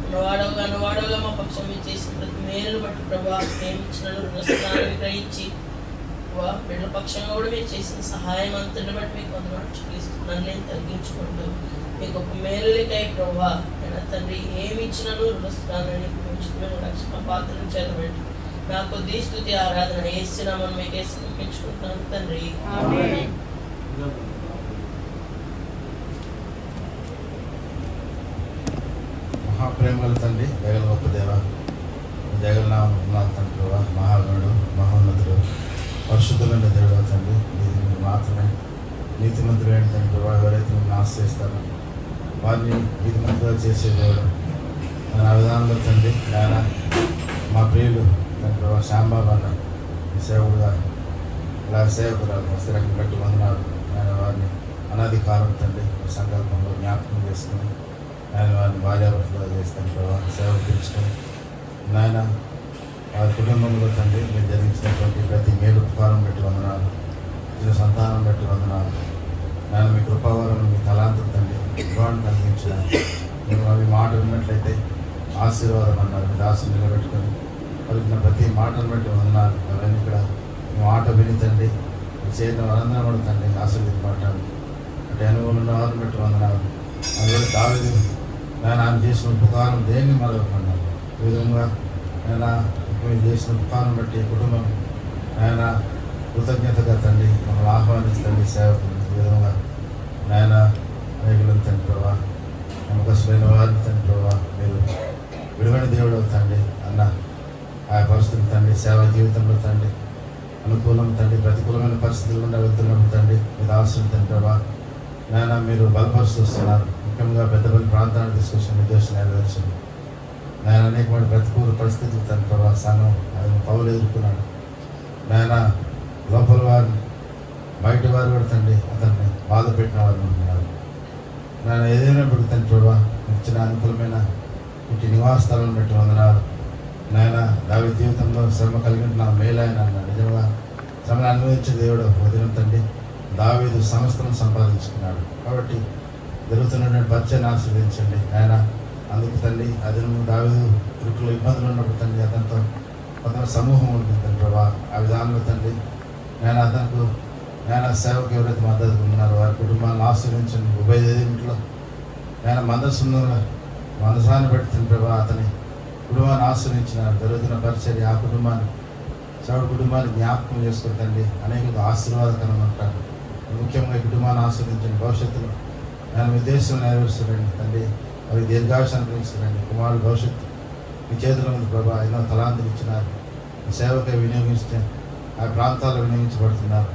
ఉన్నవాడవుగా మా పక్షం మీరు చేసిన ప్రతి మేలును బట్టి ప్రభావ ప్రేమించిన రుణస్థానాన్ని గ్రహించి బిడ్డల పక్షంగా కూడా మీరు చేసిన సహాయం అంతని బట్టి మీకు వందనాలు చెల్లిస్తున్నాను. నేను తగ్గించుకుంటూ మీ గొప్ప మేలులకై ప్రభావ నేను తండ్రి ఏమి ఇచ్చినను రుణస్థానాన్ని పెంచుకున్న రక్షణ పాత్రను చేరబెట్టి నా కొద్ది స్తుతి ఆరాధన వేసినామని మీకే సమర్పించుకుంటున్నాను తండ్రి. మహాప్రేమల తండ్రి, దయగల గొప్ప దేవ, దయగల నామం తండ్రి, మహాగణుడు, మహోన్నతుడు, పరిశుద్ధమైన దేవుడు తండ్రి. మీరు మాత్రమే నీతిమంతుడైన తండ్రి. ఎవరైతే మిమ్మల్ని ఆశ్రయిస్తారో వారిని నీతిమంతులుగా చేసే దేవుడు. ఆ విధానంలో తండ్రి ఆయన మా ప్రియులు తండ్రి శ్యాంబాబు అన్న ఈ సేవకుడుగా ఇలా సేవకురాలు వస్త్రాన్ని బట్టి వందనాలు. ఆయన వారిని అనాధికారం తండ్రి సంకల్పంలో జ్ఞాపకం చేసుకుని ఆయన వారిని భార్యాభర్తలుగా చేస్తాను ప్రభావ సేవ పిలుచుకొని నాయన వారి కుటుంబంలో తండ్రి మీరు జరిగించినటువంటి ప్రతి మేలు ఉపకారం బట్టి వందనాలు, చిన్న సంతానం బట్టి వందనాలు. నేను మీ కృపావరం మీ తలాంతం తండ్రి వివాహం కలిగించిన మేము అవి మాట విన్నట్లయితే ఆశీర్వాదం అన్నారు. మీ దాసుని నిలబెట్టుకొని పలికిన ప్రతి మాటను బట్టి వందనాలు. అవన్నీ ఇక్కడ మీ మాట విని తండ్రి చేరిన వారందరూ కూడా తండ్రి ఆశీర్వదింపబడ్డాను. అంటే అనుభవం ఉన్న వారిని బట్టి వందనాలు. అందువల్ల దావీదు నేను ఆయన చేసిన ఉపకారం దేన్ని మరొకన్నాను. ఈ విధంగా నేను చేసిన ఉపకారం బట్టి కుటుంబం ఆయన కృతజ్ఞతగా తండ్రి మమ్మల్ని ఆహ్వానిస్తండి సేవకు. ఈ విధంగా నాయన అనేకులను తండ్రి ప్రభావ నమ్మకస్తులైన వారిని తండ్రి ప్రభావ మీరు విలువైన దేవుడు తండ్రి అన్న ఆ పరిస్థితులు తండ్రి సేవా జీవితంలో తండ్రి అనుకూలం తండ్రి ప్రతికూలమైన పరిస్థితులు గుండా వెళ్తున్నప్పుడు తండ్రి మీరు అవసరం తండ్రి ప్రభావ నాయన మీరు బలపరుస్తూ వస్తున్నారు. ముఖ్యంగా పెద్ద పెద్ద ప్రాంతాలను తీసుకొచ్చిన నిర్దేశం నెరవేర్చండి. నాయన అనేకమైన ప్రతికూల పరిస్థితులు తండ్రి ప్రభావ సంఘం ఆయన పౌలు ఎదుర్కొన్నాడు. నాయన లోపల వారు బయట వారు కూడా తండ్రి అతన్ని బాధ పెట్టిన వారు ఉంటున్నారు. నాయన ఏదైనప్పుడు తండ్రి ప్రభావ ఇచ్చిన అనుకూలమైన ఇంటి నివాస స్థలం బట్టి వందనాలు. నాయన దావి జీవితంలో శ్రమ కలిగిన మేలైన నిజంగా శ్రమను అనుభవించే దేవుడు వదిన తండ్రి దావీదు సమస్తం సంపాదించుకున్నాడు. కాబట్టి జరుగుతున్నటువంటి పరిచయాన్ని ఆశీర్వదించండి ఆయన. అందుకు తండ్రి అతను దావీదు ఇరుకులో ఇబ్బందులు ఉన్నప్పుడు తండ్రి అతనితో కొంత సమూహం ఉంటుంది తండ్రి ప్రభా. ఆ విధానంలో తండ్రి నేను అతనికి నేను సేవకు ఎవరైతే మద్దతు ఉన్నారో వారి కుటుంబాలను ఆశీర్వించండి. ఉభయ ఇంట్లో నేను మనసాన్ని బట్టి తండ్రి ప్రభా అతని కుటుంబాన్ని ఆశ్రయించినారు. జరుగుతున్న పరిచర్య ఆ కుటుంబాన్ని సేవడి కుటుంబాన్ని జ్ఞాపకం చేసుకుని తండ్రి అనేక ఆశీర్వాదకరం అంటారు. ముఖ్యంగా ఈ కుటుంబాన్ని ఆస్వాదించండి. భవిష్యత్తులో నేను మీ దేశం నెరవేరుస్తారండి తండ్రి. వారికి దీర్ఘాయుషాన్ని పెంచుతారండి. కుమారుడు భవిష్యత్తు మీ చేతిలో ఉంది ప్రభా. ఎన్నో తలాంతులు ఇచ్చినారు. మీ సేవకై వినియోగిస్తే ఆ ప్రాంతాల్లో వినియోగించబడుతున్నారు,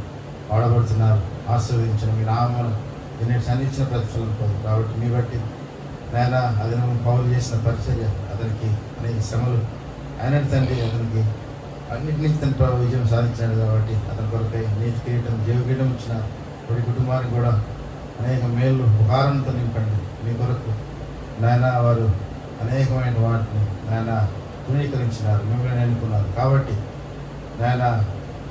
వాడబడుతున్నారు. ఆశీర్వదించిన మీ నామమును ఎన్నిటి సన్నిచ్చిన ప్రతిఫలం పొందు. కాబట్టి మీ బట్టి నాయన అదను పౌలు చేసిన పరిచర్య, అతనికి అనేక శ్రమలు ఆయన తండ్రి అతనికి అన్నింటి నుంచి తన విజయం సాధించాడు. కాబట్టి అతని కొరకై నీతి కిరీటం, జీవ కిరీటం ఇచ్చిన ప్రతి కుటుంబానికి కూడా అనేక మేలు ఉపకారంతో నింపండి. మీ కొరకు నాయన వారు అనేకమైన వాటిని నాయన తృణీకరించినారు, మిమ్మల్ని ఎన్నుకున్నారు. కాబట్టి నాయన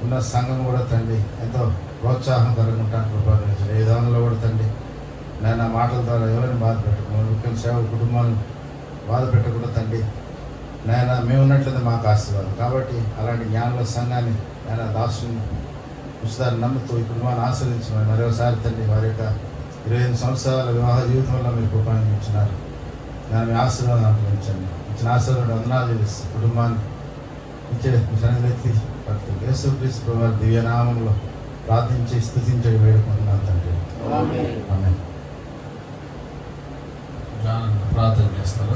ఉన్న సంఘం కూడా తండ్రి ఎంతో ప్రోత్సాహకరంగా ఉంటాను కృపాకరించారు. ఏ విధానంలో కూడా తండ్రి నాయన మాటల ద్వారా ఎవరిని బాధ పెట్టకుండా, ముఖ్యం సేవ కుటుంబాలను బాధ పెట్టకుండా తండ్రి నాయన మేము ఉన్నట్లయితే మాకు ఆశీర్వాదం. కాబట్టి అలాంటి జ్ఞానుల సంఘాన్ని నాయన దాసుని ఉచితాన్ని నమ్ముతూ ఈ కుటుంబాన్ని ఆశ్రయించిన మరోసారి తండ్రి వారి యొక్క 25 సంవత్సరాల వివాహ జీవితంలో మీరు కృపాన్ని ఇచ్చినారు. నేను మీ ఆశీర్వాదం అనుభవించండి. ఇచ్చిన ఆశీర్వాదం వందనాలు చెల్లిస్తూ కుటుంబాన్ని ఇచ్చే సన్నిధి పడుతుంది. యేసుక్రీస్తు ప్రభువు దివ్యనామంలో ప్రార్థించి స్తుతించి వేడుకుంటున్నాను తండ్రి. ఆమేన్. ప్రార్థన చేస్తారు.